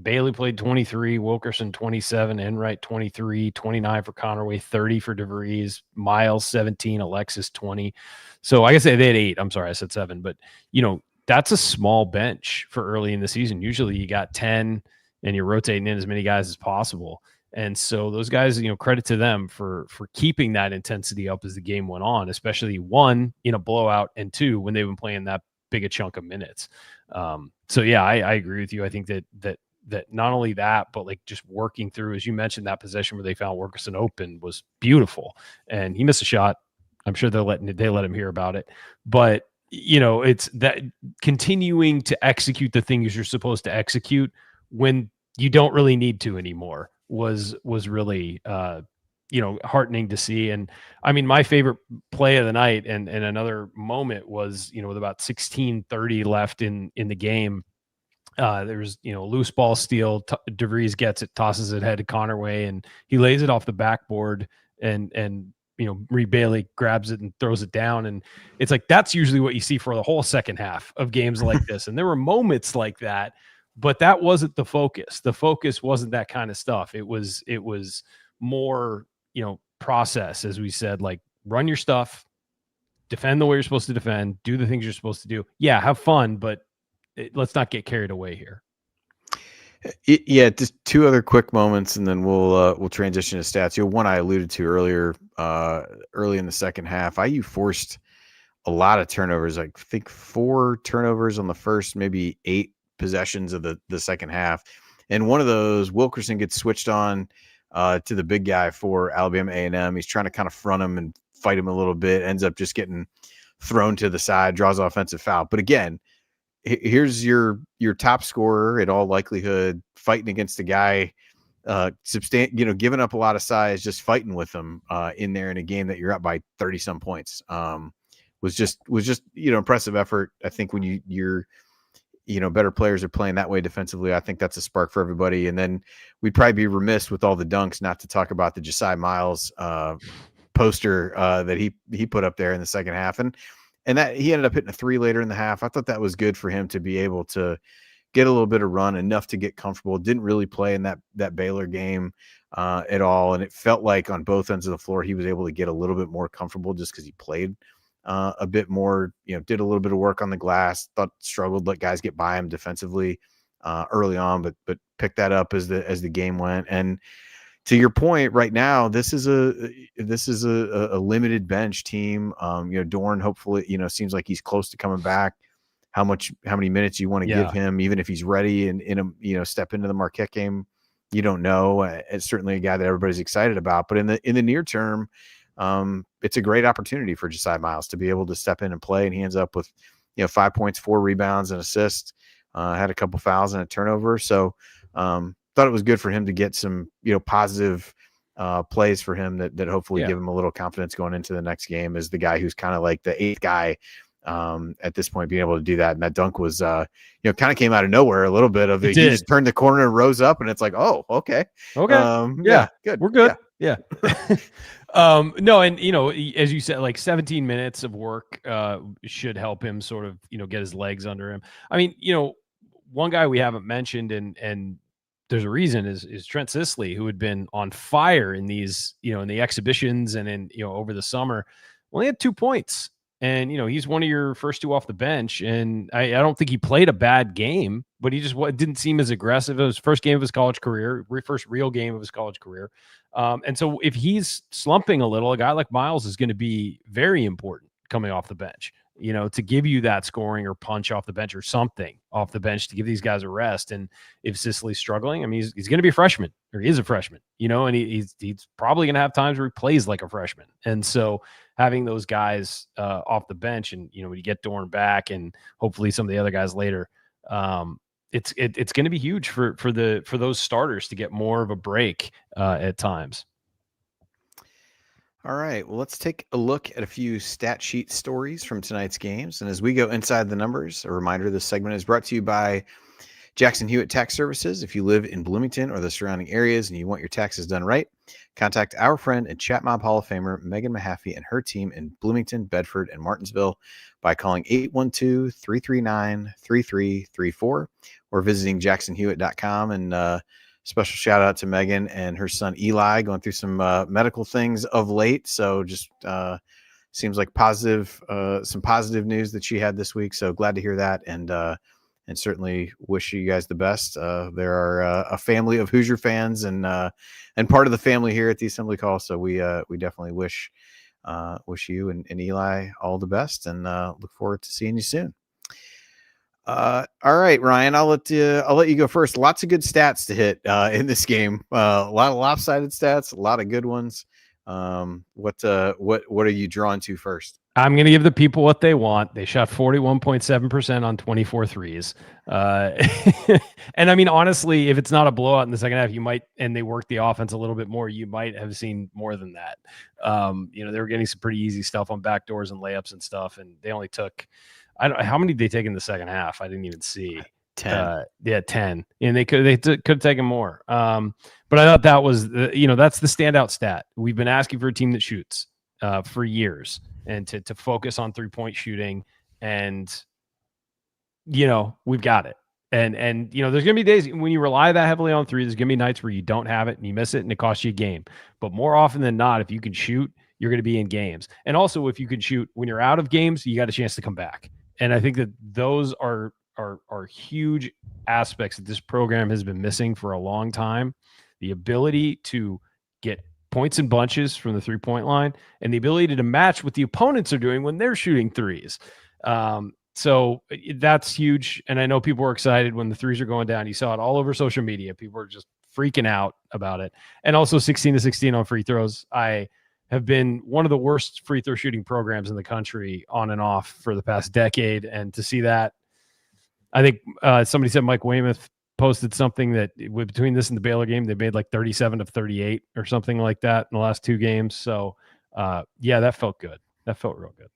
Bailey played 23, Wilkerson 27, Enright 23, 29 for Connerway, 30 for DeVries, Miles 17, Alexis 20. So I guess they had 8. I'm sorry, I said 7, but that's a small bench for early in the season. Usually you got 10 and you're rotating in as many guys as possible. And so those guys, credit to them for keeping that intensity up as the game went on, especially 1 in a blowout, and 2 when they've been playing that big a chunk of minutes. So yeah, I agree with you. I think that not only that, but like just working through, as you mentioned, that possession where they found Wilkerson open was beautiful, and he missed a shot. I'm sure they let him hear about it, but it's that continuing to execute the things you're supposed to execute when you don't really need to anymore was really heartening to see. And I mean, my favorite play of the night and another moment was, with about 16:30 left in the game. There's, loose ball steal. DeVries gets it, tosses it head to Connerway, and he lays it off the backboard, and Reed Bailey grabs it and throws it down. And it's like, that's usually what you see for the whole second half of games like this. And there were moments like that, but that wasn't the focus. The focus wasn't that kind of stuff. It was more, process, as we said, like run your stuff, defend the way you're supposed to defend, do the things you're supposed to do. Yeah, have fun, but let's not get carried away here. Yeah, just 2 other quick moments, and then we'll transition to stats. One I alluded to earlier, early in the second half, IU forced a lot of turnovers. I think 4 turnovers on the first, maybe 8 possessions of the second half, and one of those, Wilkerson gets switched on to the big guy for Alabama A&M. He's trying to kind of front him and fight him a little bit, ends up just getting thrown to the side, draws an offensive foul. But again, here's your top scorer in all likelihood, fighting against a guy, giving up a lot of size, just fighting with him in there in a game that you're up by 30 some points. Was just impressive effort. I think when you're better players are playing that way defensively, I think that's a spark for everybody. And then we'd probably be remiss with all the dunks not to talk about the Josiah Miles poster that he put up there in the second half. And that he ended up hitting a 3 later in the half. I thought that was good for him to be able to get a little bit of run, enough to get comfortable. Didn't really play in that Baylor game at all. And it felt like on both ends of the floor, he was able to get a little bit more comfortable just because he played a bit more, did a little bit of work on the glass, struggled, let guys get by him defensively early on, but picked that up as the game went. And to your point, right now, this is a limited bench team. Dorn, hopefully, seems like he's close to coming back. How many minutes you want to give him, even if he's ready and step into the Marquette game, you don't know. It's certainly a guy that everybody's excited about. But in the near term, it's a great opportunity for Josiah Miles to be able to step in and play. And he ends up with 5 points, 4 rebounds, and assists. Had a couple fouls and a turnover. So thought it was good for him to get some, positive plays for him that hopefully Yeah. give him a little confidence going into the next game as the guy who's kind of like the eighth guy at this point, being able to do that. And that dunk was, kind of came out of nowhere a little bit of it. He just turned the corner and rose up, and it's like, oh, okay. Yeah, good. We're good. Yeah. No, and as you said, like 17 minutes of work should help him sort of, get his legs under him. I mean, one guy we haven't mentioned, and there's a reason, is Trent Sisley, who had been on fire in these, in the exhibitions and in, over the summer. Only had 2 points. And, he's one of your first two off the bench. And I don't think he played a bad game, but he just didn't seem as aggressive. It was first game of his college career, first real game of his college career. And so if he's slumping a little, a guy like Miles is going to be very important coming off the bench, to give you that scoring or punch off the bench or something off the bench to give these guys a rest. And if Sisley's struggling, I mean, he's going to be a freshman, or he is a freshman, and he's probably going to have times where he plays like a freshman. And so having those guys off the bench, and, when you get Dorn back and hopefully some of the other guys later, it's going to be huge for those starters to get more of a break at times. All right, well, let's take a look at a few stat sheet stories from tonight's games. And as we go inside the numbers, a reminder, this segment is brought to you by Jackson Hewitt Tax Services. If you live in Bloomington or the surrounding areas and you want your taxes done right, contact our friend and Chat Mob Hall of Famer Megan Mahaffey and her team in Bloomington, Bedford, and Martinsville by calling 812-339-3334 or visiting jacksonhewitt.com. And special shout out to Megan and her son Eli, going through some medical things of late. So just seems like some positive news that she had this week. So glad to hear that, and certainly wish you guys the best. There are a family of Hoosier fans and part of the family here at the Assembly Call. So we definitely wish you and Eli all the best, and look forward to seeing you soon. All right, Ryan, I'll let you go first. Lots of good stats to hit in this game. A lot of lopsided stats, a lot of good ones. What are you drawn to first? I'm going to give the people what they want. They shot 41.7% on 24 threes. And I mean, honestly, if it's not a blowout in the second half, and they worked the offense a little bit more, you might have seen more than that. They were getting some pretty easy stuff on backdoors and layups and stuff. And they only took, I don't know, how many did they take in the second half? I didn't even see. 10. 10. And they could have taken more. But I thought that was, that's the standout stat. We've been asking for a team that shoots for years, and to focus on 3-point shooting, and, we've got it. And there's going to be days when you rely that heavily on three. There's going to be nights where you don't have it and you miss it and it costs you a game. But more often than not, if you can shoot, you're going to be in games. And also, if you can shoot when you're out of games, you got a chance to come back. And I think that those are huge aspects that this program has been missing for a long time. The ability to get points in bunches from the 3-point line, and the ability to match what the opponents are doing when they're shooting threes. So that's huge. And I know people were excited when the threes are going down. You saw it all over social media. People were just freaking out about it. And also 16-16 on free throws. I have been one of the worst free throw shooting programs in the country on and off for the past decade. And to see that, I think somebody said Mike Weymouth posted something that between this and the Baylor game, they made like 37 of 38 or something like that in the last two games. So that felt good. That felt real good.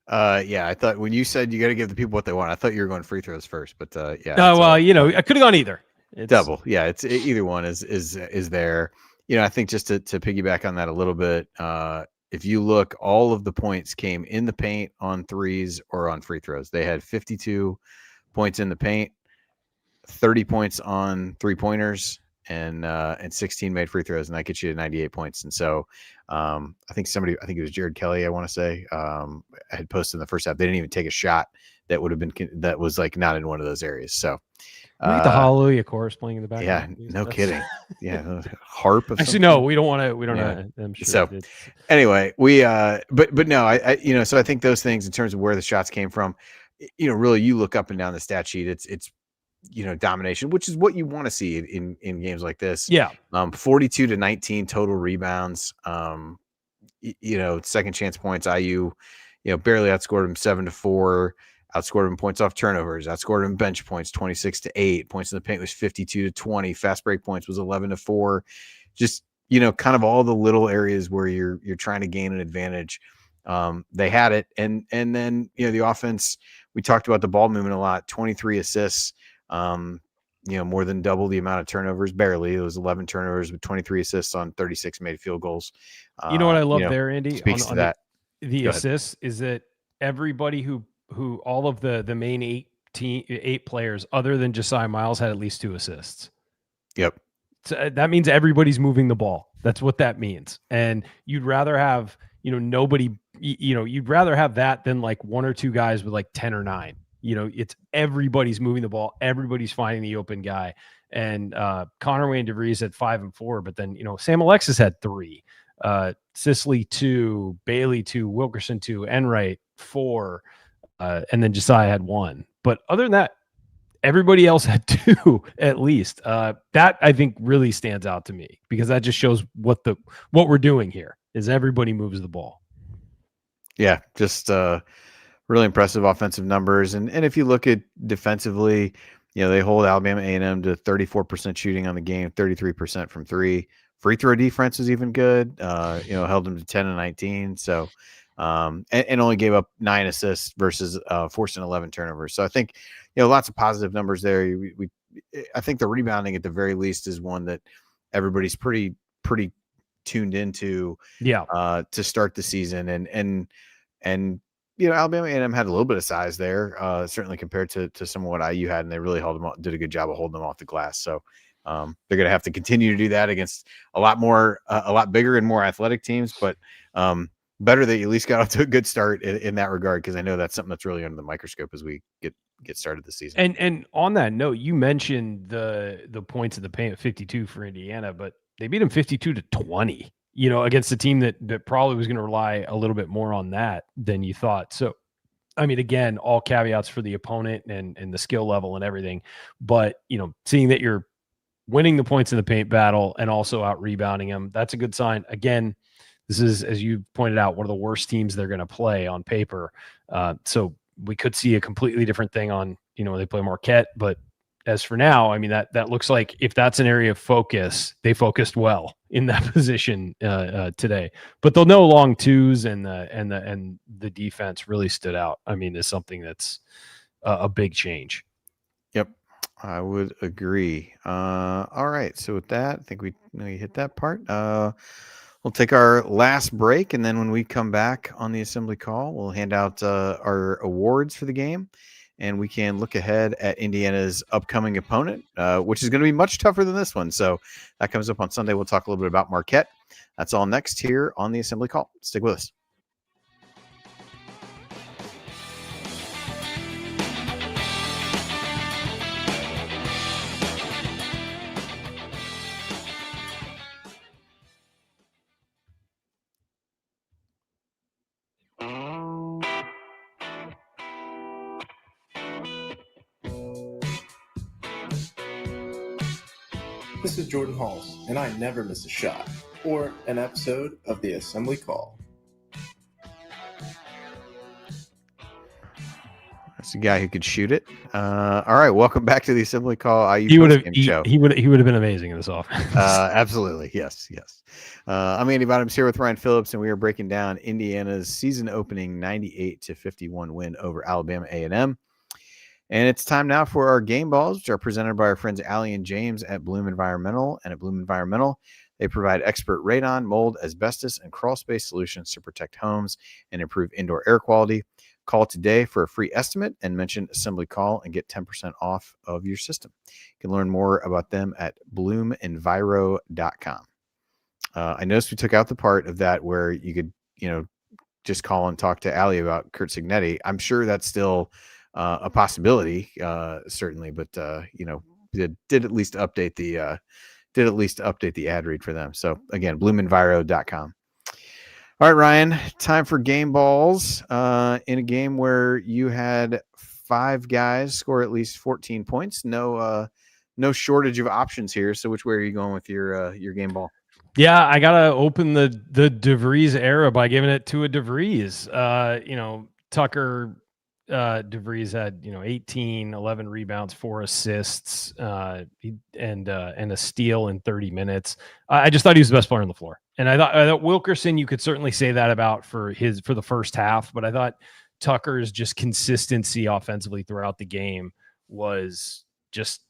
I thought when you said you got to give the people what they want, I thought you were going free throws first, but yeah. I could have gone either. It's double. Yeah. Either one is there. I think just to piggyback on that a little bit, if you look, all of the points came in the paint on threes or on free throws. They had 52 points in the paint, 30 points on 3-pointers, and 16 made free throws, and that gets you to 98 points. And so I think it was Jared Kelly, I want to say, had posted in the first half. They didn't even take a shot that was like not in one of those areas. So the Hallelujah chorus playing in the background. Yeah, no kidding. Yeah, harp. Actually, no, we don't want to. We don't know. I'm sure. So anyway, we but no, I so I think those things in terms of where the shots came from, really you look up and down the stat sheet, it's domination, which is what you want to see in games like this. Yeah. 42-19 total rebounds. Second chance points. IU, barely outscored them 7-4. Outscored him points off turnovers. Outscored him bench points 26-8. Points in the paint was 52-20. Fast break points was 11-4. Just kind of all the little areas where you're trying to gain an advantage. They had it. And then, the offense, we talked about the ball movement a lot, 23 assists, more than double the amount of turnovers, barely. It was 11 turnovers with 23 assists on 36 made field goals. You know what I love there, Andy? Speaks to that. The assists is that everybody who all of the main eight players other than Josiah Miles had at least 2 assists. Yep. So that means everybody's moving the ball. That's what that means. And you'd rather have, nobody, you'd rather have that than like 1 or 2 guys with like 10 or 9. It's everybody's moving the ball. Everybody's finding the open guy. And Connor Wayne DeVries had 5 and 4, but then, Sam Alexis had 3, Sisley 2, Bailey 2, Wilkerson 2, Enright 4, and then Josiah had 1. But other than that, everybody else had 2 at least. That I think really stands out to me because that just shows what we're doing here is everybody moves the ball. Yeah, just really impressive offensive numbers. And if you look at defensively, they hold Alabama A&M to 34% shooting on the game, 33% from 3. Free throw defense was even good. Held them to 10 and 19. So, and only gave up 9 assists versus forcing 11 turnovers. So I think, lots of positive numbers there. I think the rebounding at the very least is one that everybody's pretty tuned into. Yeah. To start the season, and Alabama A&M had a little bit of size there, certainly compared to some of what IU had, and they really did a good job of holding them off the glass. So they're going to have to continue to do that against a lot bigger and more athletic teams, but better that you at least got off to a good start in that regard, because I know that's something that's really under the microscope as we get started this season. And on that note, you mentioned the points of the paint, 52 for Indiana, but they beat them 52-20. Against a team that probably was going to rely a little bit more on that than you thought. So, I mean, again, all caveats for the opponent and the skill level and everything. But, seeing that you're winning the points in the paint battle and also out rebounding them, that's a good sign. Again, this is, as you pointed out, one of the worst teams they're going to play on paper. So we could see a completely different thing on, when they play Marquette. But as for now, I mean, that looks like if that's an area of focus, they focused well in that position today. But they'll know long twos and the defense really stood out. I mean, is something that's a big change. Yep, I would agree. All right, so with that, I think we hit that part. We'll take our last break, and then when we come back on the assembly call, we'll hand out our awards for the game. And we can look ahead at Indiana's upcoming opponent, which is going to be much tougher than this one. So that comes up on Sunday. We'll talk a little bit about Marquette. That's all next here on the Assembly Call. Stick with us. This is Jordan Halls, and I never miss a shot or an episode of the Assembly Call. That's a guy who could shoot it. All right, welcome back to the Assembly Call. He would have been amazing in this offense. Absolutely, yes. I'm Andy Bottoms here with Ryan Phillips, and we are breaking down Indiana's season-opening 98-51 win over Alabama A&M. And it's time now for our game balls, which are presented by our friends Allie and James at Bloom Environmental. And at Bloom Environmental, they provide expert radon, mold, asbestos, and crawl space solutions to protect homes and improve indoor air quality. Call today for a free estimate and mention Assembly Call and get 10% off of your system. You can learn more about them at bloomenviro.com. I noticed we took out the part of that where you could, just call and talk to Allie about Kurt Signetti. I'm sure that's still a possibility, certainly, but did at least update the ad read for them. So again, bloomenviro.com. All right, Ryan, time for game balls. In a game where you had 5 guys score at least 14 points, no shortage of options here. So which way are you going with your game ball? Yeah, I gotta open the DeVries era by giving it to a DeVries. Tucker DeVries had 18, 11 rebounds, 4 assists, and a steal in 30 minutes. I just thought he was the best player on the floor, and I thought Wilkerson, you could certainly say that about for the first half, but I thought Tucker's just consistency offensively throughout the game was just,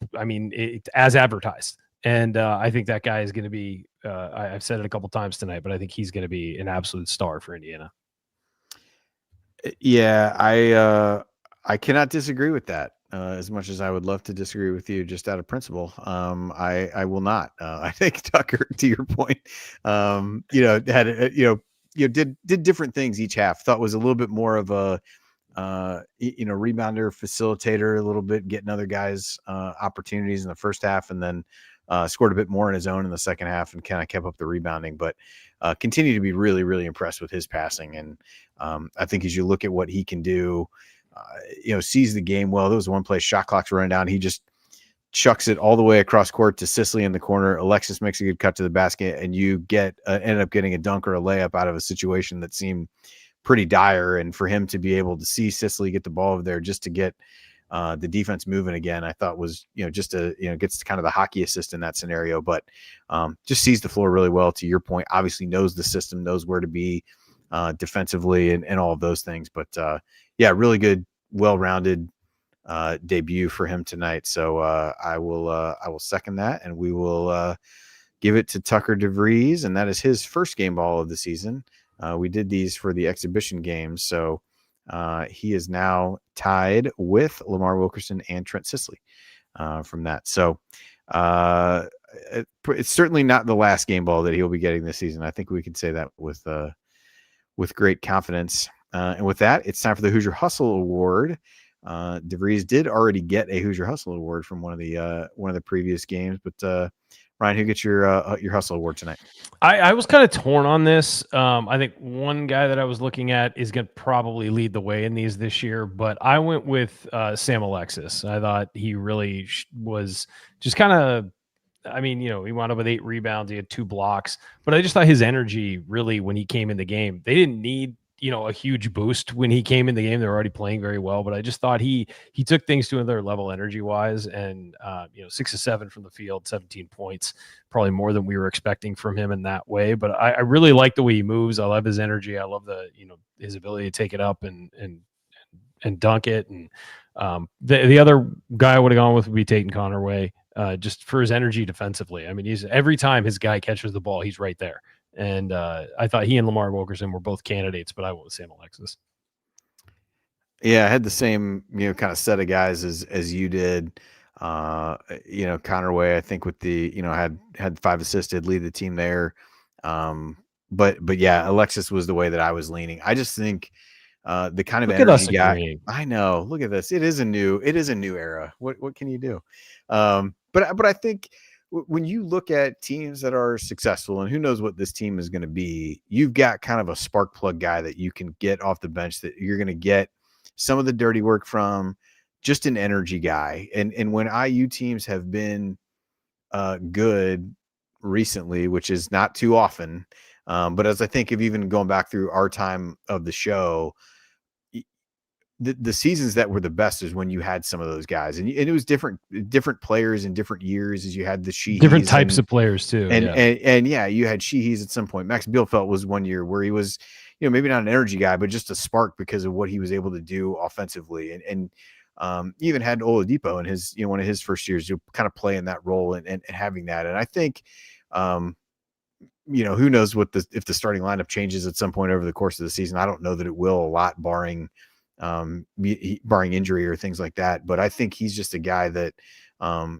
as advertised. And I think that guy is going to be, I've said it a couple times tonight, but I think he's going to be an absolute star for Indiana. Yeah, I cannot disagree with that. As much as I would love to disagree with you, just out of principle, I will not. I think Tucker, to your point, had did different things each half. Thought was a little bit more of a rebounder, facilitator, a little bit getting other guys opportunities in the first half, and then scored a bit more in his own in the second half, and kind of kept up the rebounding. But continue to be really, really impressed with his passing, and I think as you look at what he can do. Sees the game well. There was one play, shot clock's running down. He just chucks it all the way across court to Sicily in the corner. Alexis makes a good cut to the basket, and you end up getting a dunk or a layup out of a situation that seemed pretty dire. And for him to be able to see Sicily get the ball over there just to get the defense moving again, I thought was, just gets kind of the hockey assist in that scenario, but just sees the floor really well. To your point, obviously knows the system, knows where to be defensively and all of those things. But yeah, really good, well-rounded debut for him tonight. So I will second that, and we will give it to Tucker DeVries, and that is his first game ball of the season. We did these for the exhibition games, so he is now tied with Lamar Wilkerson and Trent Sicily from that. So it's certainly not the last game ball that he'll be getting this season. I think we can say that with great confidence. And with that, it's time for the Hoosier Hustle Award. DeVries did already get a Hoosier Hustle Award from one of the previous games, but Ryan, who gets your Hustle Award tonight? I was kind of torn on this. I think one guy that I was looking at is going to probably lead the way in these this year, but I went with Sam Alexis. I thought he really was just kind of, he wound up with 8 rebounds. He had 2 blocks, but I just thought his energy really, when he came in the game, they didn't need, a huge boost when he came in the game. They're already playing very well, but I just thought he took things to another level energy wise, and 6 of 7 from the field, 17 points, probably more than we were expecting from him in that way. But I really like the way he moves. I love his energy. I love his ability to take it up and dunk it. And the other guy I would have gone with would be Tatum Connerway, just for his energy defensively. He's every time his guy catches the ball, he's right there. And I thought he and Lamar Wilkerson were both candidates, but I went with Sam Alexis. Yeah, I had the same, kind of set of guys as you did. Connerway, I think with the, had 5 assisted, lead the team there. But yeah, Alexis was the way that I was leaning. I just think the kind of energy guy. I know. Look at this. It is a new era. What can you do? But I think when you look at teams that are successful, and who knows what this team is going to be, you've got kind of a spark plug guy that you can get off the bench, that you're going to get some of the dirty work from, just an energy guy. And when IU teams have been good recently, which is not too often, but as I think of even going back through our time of the show, the seasons that were the best is when you had some of those guys, and it was different players in different years, as you had the Sheehees, different types of players too. And you had Sheehees at some point. Max Bielfeldt was one year where he was, maybe not an energy guy, but just a spark because of what he was able to do offensively. And even had Oladipo in his, one of his first years, kind of playing that role and having that. And I think, who knows if the starting lineup changes at some point over the course of the season. I don't know that it will a lot, barring injury or things like that. But I think he's just a guy that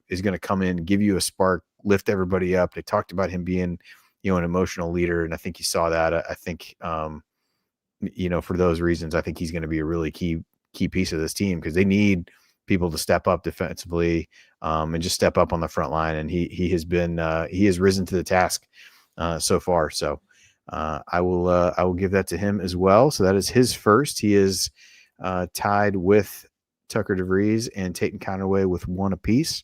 is going to come in, give you a spark, lift everybody up. They talked about him being, an emotional leader, and I think you saw that. I think, for those reasons, I think he's going to be a really key piece of this team, because they need people to step up defensively and just step up on the front line. And he has risen to the task so far. So I will give that to him as well. So that is his first. He is tied with Tucker DeVries and Tatum Connerway with 1 apiece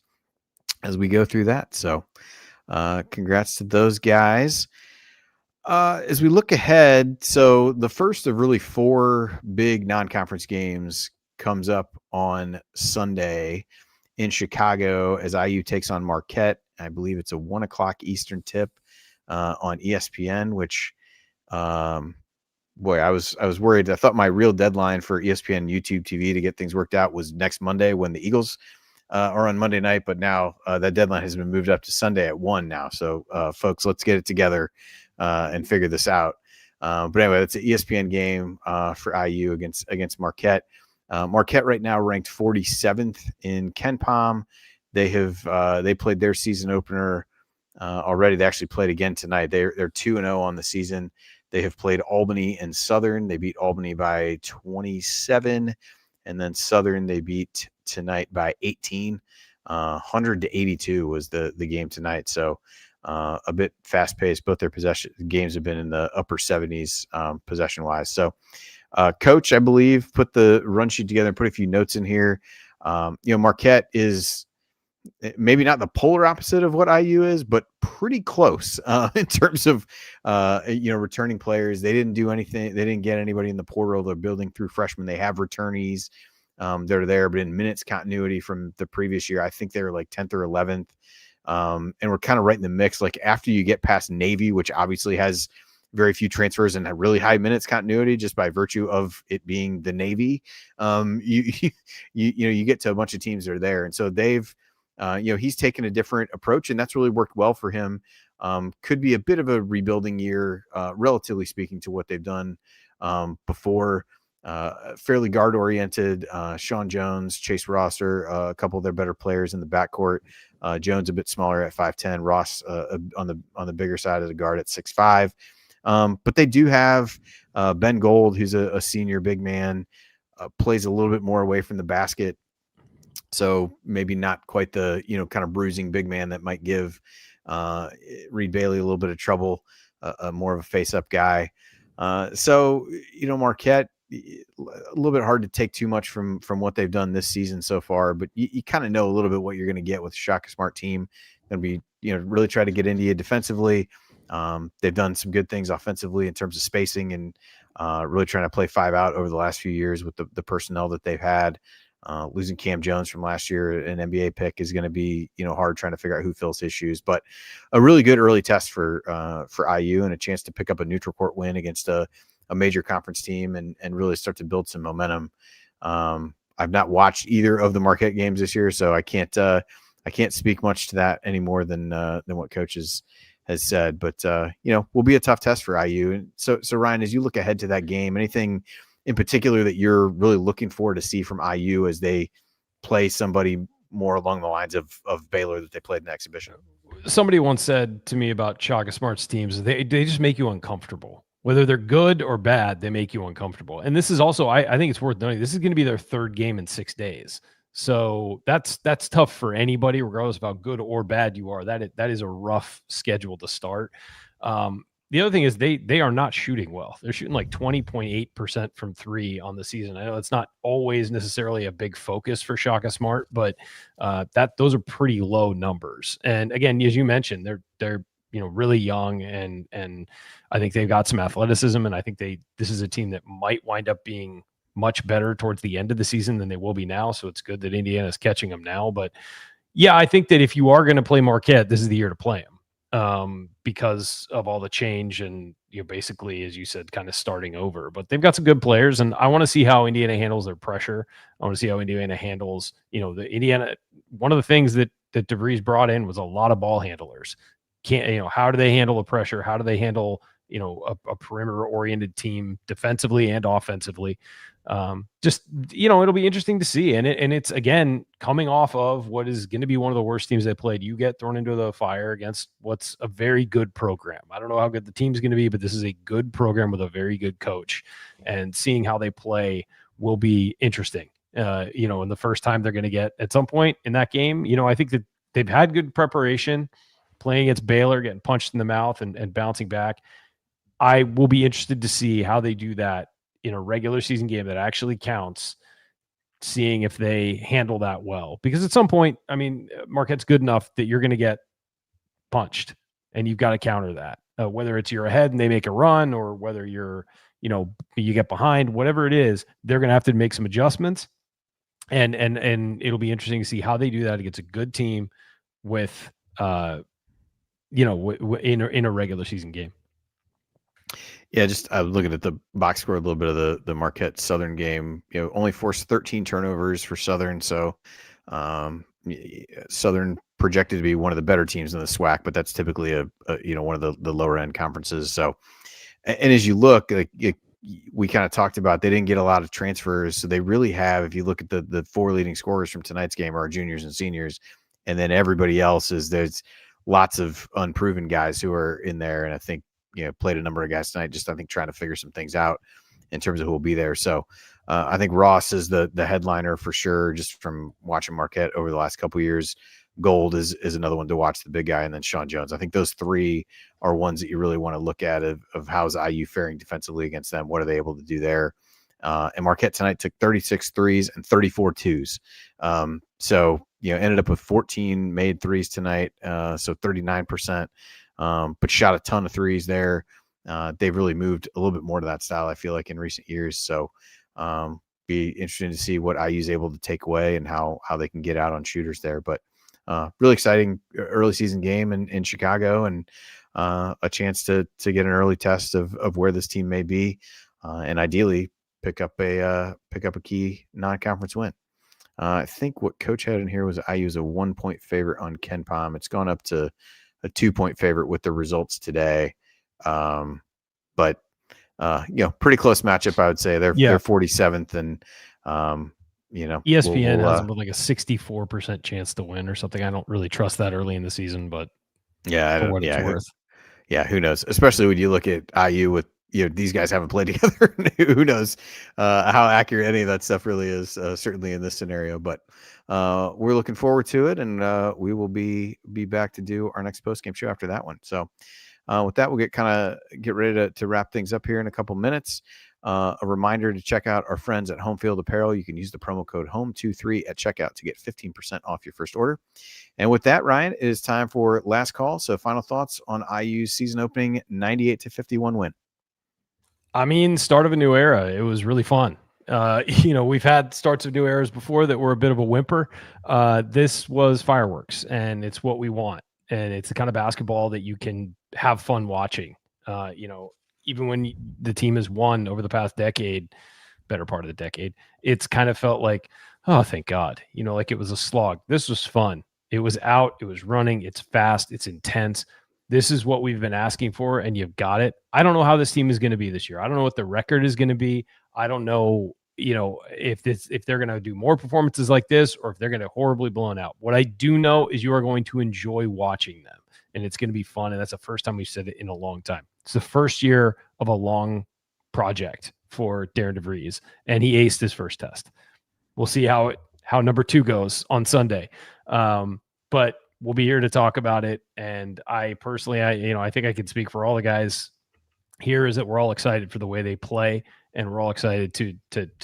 as we go through that. So congrats to those guys. As we look ahead, so the first of really 4 big non-conference games comes up on Sunday in Chicago as IU takes on Marquette. I believe it's a 1:00 Eastern tip on ESPN, which, boy, I was worried. I thought my real deadline for ESPN YouTube TV to get things worked out was next Monday when the Eagles are on Monday night, but now that deadline has been moved up to Sunday at 1 now. So, folks, let's get it together and figure this out. But anyway, it's an ESPN game for IU against Marquette. Marquette right now ranked 47th in KenPom. They played their season opener already. They actually played again tonight. They're 2-0 on the season. They have played Albany and Southern. They beat Albany by 27, and then Southern they beat tonight by 18. 100-82 was the game tonight. So a bit fast paced. Both their possession games have been in the upper 70s possession wise. So Coach, I believe, put the run sheet together and put a few notes in here. Marquette is maybe not the polar opposite of what IU is, but pretty close in terms of, returning players. They didn't do anything. They didn't get anybody in the portal. They're building through freshmen. They have returnees. They're there, but in minutes continuity from the previous year, I think they were like 10th or 11th. And we're kind of right in the mix. Like after you get past Navy, which obviously has very few transfers and a really high minutes continuity just by virtue of it being the Navy, you get to a bunch of teams that are there. And so they've, he's taken a different approach, and that's really worked well for him. Could be a bit of a rebuilding year, relatively speaking, to what they've done before. Fairly guard oriented. Sean Jones, Chase Rosser, a couple of their better players in the backcourt. Jones a bit smaller at 5'10", Ross on the bigger side of the guard at 6'5". But they do have Ben Gold, who's a senior big man, plays a little bit more away from the basket. So maybe not quite the, kind of bruising big man that might give Reed Bailey a little bit of trouble, more of a face-up guy. So Marquette, a little bit hard to take too much from what they've done this season so far, but you kind of know a little bit what you're going to get with a Shaka Smart team. Going to be, really try to get into you defensively. They've done some good things offensively in terms of spacing and really trying to play 5 out over the last few years with the personnel that they've had. Losing Cam Jones from last year, an NBA pick, is going to be, hard trying to figure out who fills his shoes, but a really good early test for IU and a chance to pick up a neutral court win against a major conference team and really start to build some momentum. I've not watched either of the Marquette games this year, so I can't speak much to that any more than what Coach has said, but will be a tough test for IU. And so Ryan, as you look ahead to that game, anything in particular that you're really looking forward to see from IU as they play somebody more along the lines of Baylor that they played in the exhibition? Somebody once said to me about Shaka Smart's teams, they just make you uncomfortable. Whether they're good or bad, they make you uncomfortable. And this is also, I think it's worth noting, this is going to be their 3rd game in 6 days. So that's tough for anybody, regardless of how good or bad you are. That is a rough schedule to start. The other thing is they are not shooting well. They're shooting like 20.8% from 3 on the season. I know it's not always necessarily a big focus for Shaka Smart, but those are pretty low numbers. And again, as you mentioned, they're really young, and I think they've got some athleticism, and I think this is a team that might wind up being much better towards the end of the season than they will be now. So it's good that Indiana's catching them now. But yeah, I think that if you are going to play Marquette, this is the year to play them. Because of all the change and basically, as you said, kind of starting over. But they've got some good players, and I want to see how Indiana handles their pressure. I want to see how Indiana handles, the Indiana. One of the things that DeVries brought in was a lot of ball handlers. How do they handle the pressure? How do they handle a perimeter oriented team defensively and offensively? It'll be interesting to see. And it's again, coming off of what is going to be one of the worst teams they played. You get thrown into the fire against what's a very good program. I don't know how good the team's going to be, but this is a good program with a very good coach, and seeing how they play will be interesting. And the first time they're going to get at some point in that game, I think that they've had good preparation playing against Baylor, getting punched in the mouth and bouncing back. I will be interested to see how they do that in a regular season game that actually counts, seeing if they handle that well. Because at some point, Marquette's good enough that you're going to get punched, and you've got to counter that. Whether it's you're ahead and they make a run, or whether you're, you get behind, whatever it is, they're going to have to make some adjustments. and it'll be interesting to see how they do that against a good team with in a regular season game. Yeah, just looking at the box score a little bit of the Marquette Southern game. Only forced 13 turnovers for Southern, so Southern projected to be one of the better teams in the SWAC, but that's typically a one of the lower end conferences. So, and as you look, we kind of talked about, they didn't get a lot of transfers, so they really have. If you look at the 4 leading scorers from tonight's game are juniors and seniors, and then everybody else there's lots of unproven guys who are in there, and I think played a number of guys tonight, just I think trying to figure some things out in terms of who will be there. So I think Ross is the headliner for sure, just from watching Marquette over the last couple of years. Gold is another one to watch, the big guy, and then Sean Jones. I think those 3 are ones that you really want to look at of how's IU faring defensively against them. What are they able to do there? And Marquette tonight took 36 threes and 34 twos. So, ended up with 14 made threes tonight. So 39%. But shot a ton of threes there. They've really moved a little bit more to that style, I feel like, in recent years. So be interesting to see what IU is able to take away and how they can get out on shooters there. But really exciting early season game in Chicago, and a chance to get an early test of where this team may be, and ideally pick up a key non-conference win. I think what Coach had in here was IU's a 1-point favorite on Ken Pom. It's gone up to a 2-point favorite with the results today. But pretty close matchup, I would say. They're 47th, and ESPN has them with like a 64% chance to win or something. I don't really trust that early in the season, but who knows? Especially when you look at IU with these guys haven't played together. Who knows how accurate any of that stuff really is, certainly in this scenario. But we're looking forward to it, and we will be back to do our next postgame show after that one. So with that, we'll get ready to wrap things up here in a couple minutes. A reminder to check out our friends at Home Field Apparel. You can use the promo code HOME23 at checkout to get 15% off your first order. And with that, Ryan, it is time for last call. So final thoughts on IU's season opening 98-51 win. I mean, start of a new era. It was really fun. We've had starts of new eras before that were a bit of a whimper. This was fireworks, and it's what we want. And it's the kind of basketball that you can have fun watching. Even when the team has won over the past decade, better part of the decade, it's kind of felt like, oh, thank God, like it was a slog. This was fun. It was out. It was running. It's fast. It's intense. This is what we've been asking for, and you've got it. I don't know how this team is going to be this year. I don't know what the record is going to be. I don't know, if they're going to do more performances like this, or if they're going to horribly blown out. What I do know is you are going to enjoy watching them, and it's going to be fun. And that's the first time we've said it in a long time. It's the first year of a long project for Darian DeVries, and he aced his first test. We'll see how number 2 goes on Sunday. But we'll be here to talk about it. And I personally, I think I can speak for all the guys here, is that we're all excited for the way they play, and we're all excited to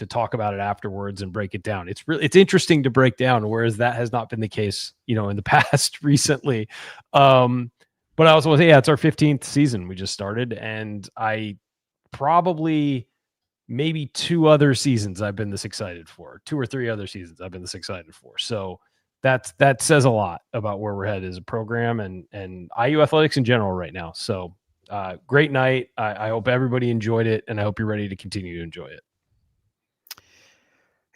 talk about it afterwards and break it down. It's interesting to break down, whereas that has not been the case, in the past recently. But I also want to say, it's our 15th season. We just started, and I probably maybe 2 other seasons I've been this excited for, 2 or 3 other seasons I've been this excited for. So that says a lot about where we're headed as a program and IU athletics in general right now. So great night. I hope everybody enjoyed it, and I hope you're ready to continue to enjoy it.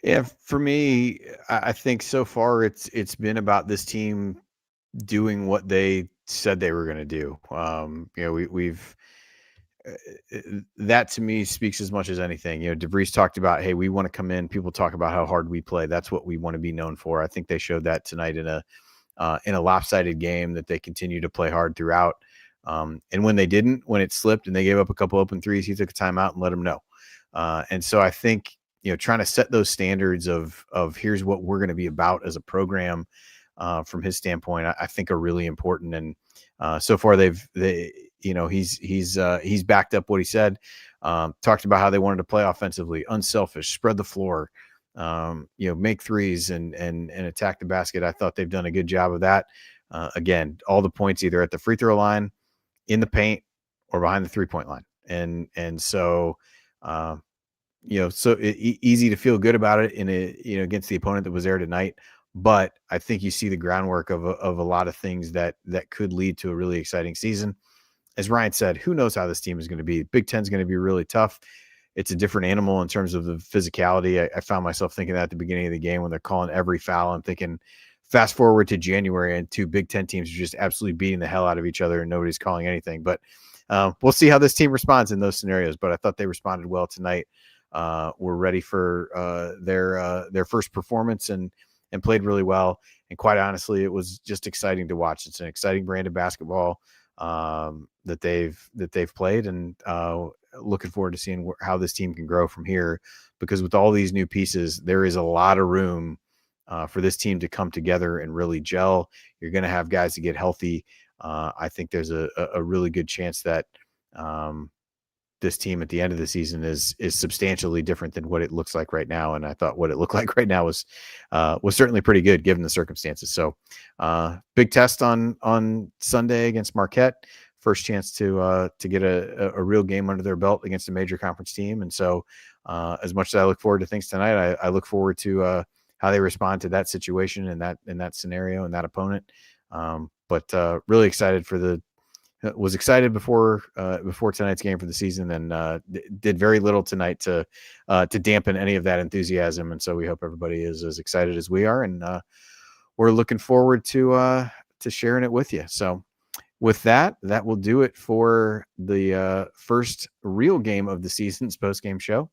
Yeah, for me, I think so far it's been about this team doing what they said they were going to do. We've that to me speaks as much as anything. DeVries talked about, hey, we want to come in. People talk about how hard we play. That's what we want to be known for. I think they showed that tonight in a lopsided game, that they continue to play hard throughout. And when they didn't, when it slipped and they gave up a couple open threes, he took a timeout and let them know. And so I think, trying to set those standards of here's what we're going to be about as a program, from his standpoint, I think are really important. And so far he's backed up what he said. Talked about how they wanted to play offensively, unselfish, spread the floor, make threes and attack the basket. I thought they've done a good job of that. Again, all the points either at the free throw line, in the paint, or behind the 3-point line. And so so easy to feel good about it against the opponent that was there tonight. But I think you see the groundwork of a lot of things that could lead to a really exciting season. As Ryan said, who knows how this team is going to be? Big Ten is going to be really tough. It's a different animal in terms of the physicality. I found myself thinking that at the beginning of the game when they're calling every foul. I'm thinking, fast forward to January and two Big Ten teams are just absolutely beating the hell out of each other and nobody's calling anything. But we'll see how this team responds in those scenarios. But I thought they responded well tonight. We're ready for their first performance and played really well. And quite honestly, it was just exciting to watch. It's an exciting brand of basketball that they've played, and looking forward to seeing how this team can grow from here, because with all these new pieces, there is a lot of room for this team to come together and really gel. You're going to have guys to get healthy. I think there's a really good chance that this team at the end of the season is substantially different than what it looks like right now. And I thought what it looked like right now was certainly pretty good given the circumstances. So big test on Sunday against Marquette. First chance to get a real game under their belt against a major conference team. And so as much as I look forward to things tonight, I look forward to how they respond to that situation and that scenario and that opponent. But really excited was excited before tonight's game for the season, and did very little tonight to dampen any of that enthusiasm. And so we hope everybody is as excited as we are, and we're looking forward to sharing it with you. So with that will do it for the first real game of the season's post-game show.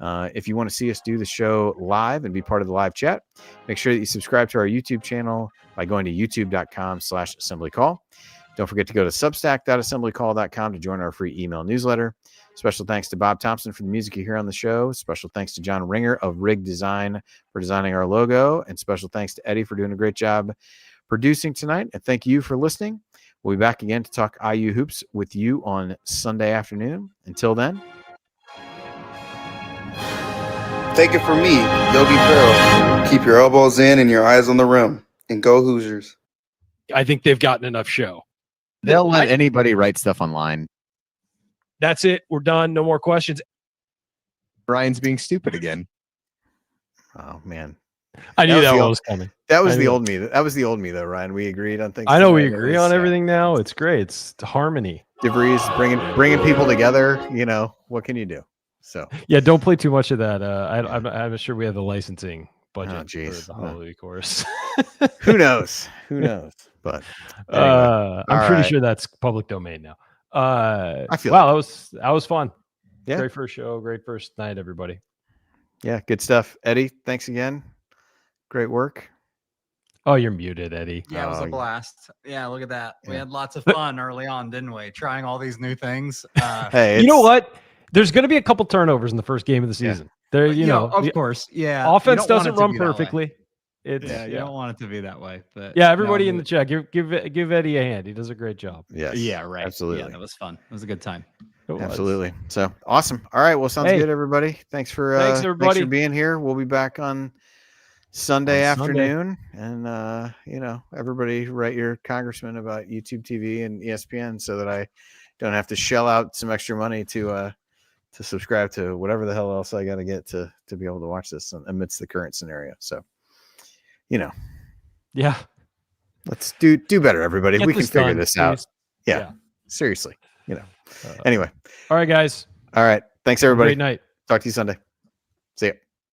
If you want to see us do the show live and be part of the live chat, make sure that you subscribe to our YouTube channel by going to youtube.com/assemblycall. Don't forget to go to substack.assemblycall.com to join our free email newsletter. Special thanks to Bob Thompson for the music you hear on the show. Special thanks to John Ringer of Rig Design for designing our logo. And special thanks to Eddie for doing a great job producing tonight. And thank you for listening. We'll be back again to talk IU hoops with you on Sunday afternoon. Until then. Take it from me, Yogi Ferrell. Keep your elbows in and your eyes on the rim. And go Hoosiers. I think they've gotten enough show. They'll let anybody write stuff online. That's it. We're done. No more questions. Brian's being stupid again. Oh man, I knew that was coming. That was the old me. That was the old me, though, Ryan. We agreed on things. I know we agree on everything now. It's great. It's harmony. DeVries bringing people together. What can you do? So yeah, don't play too much of that. I'm sure we have the licensing budget for the Halloween course. Who knows? But anyway. I'm pretty sure that's public domain now. I feel that was fun. Yeah. Great first show. Great first night, everybody. Yeah, good stuff. Eddie, thanks again. Great work. Oh, you're muted, Eddie. Yeah, it was a blast. Yeah, look at that. We had lots of fun early on, didn't we? Trying all these new things. Hey, you know what? There's going to be a couple turnovers in the first game of the season. There, of course. Yeah. Offense doesn't run perfectly. You don't want it to be that way, but yeah, everybody in the chat, give Eddie a hand. He does a great job. Yes. Yeah, right. Absolutely. Yeah, that was fun. It was a good time. Absolutely. So awesome. All right. Well, sounds good, everybody. Thanks everybody. Thanks for being here. We'll be back on Sunday afternoon, and everybody write your congressman about YouTube TV and ESPN so that I don't have to shell out some extra money to subscribe to whatever the hell else I got to get to be able to watch this amidst the current scenario. So, yeah, let's do better, everybody. We can figure this out. Yeah, seriously. Anyway. All right, guys. All right. Thanks, everybody. Great night. Talk to you Sunday. See ya.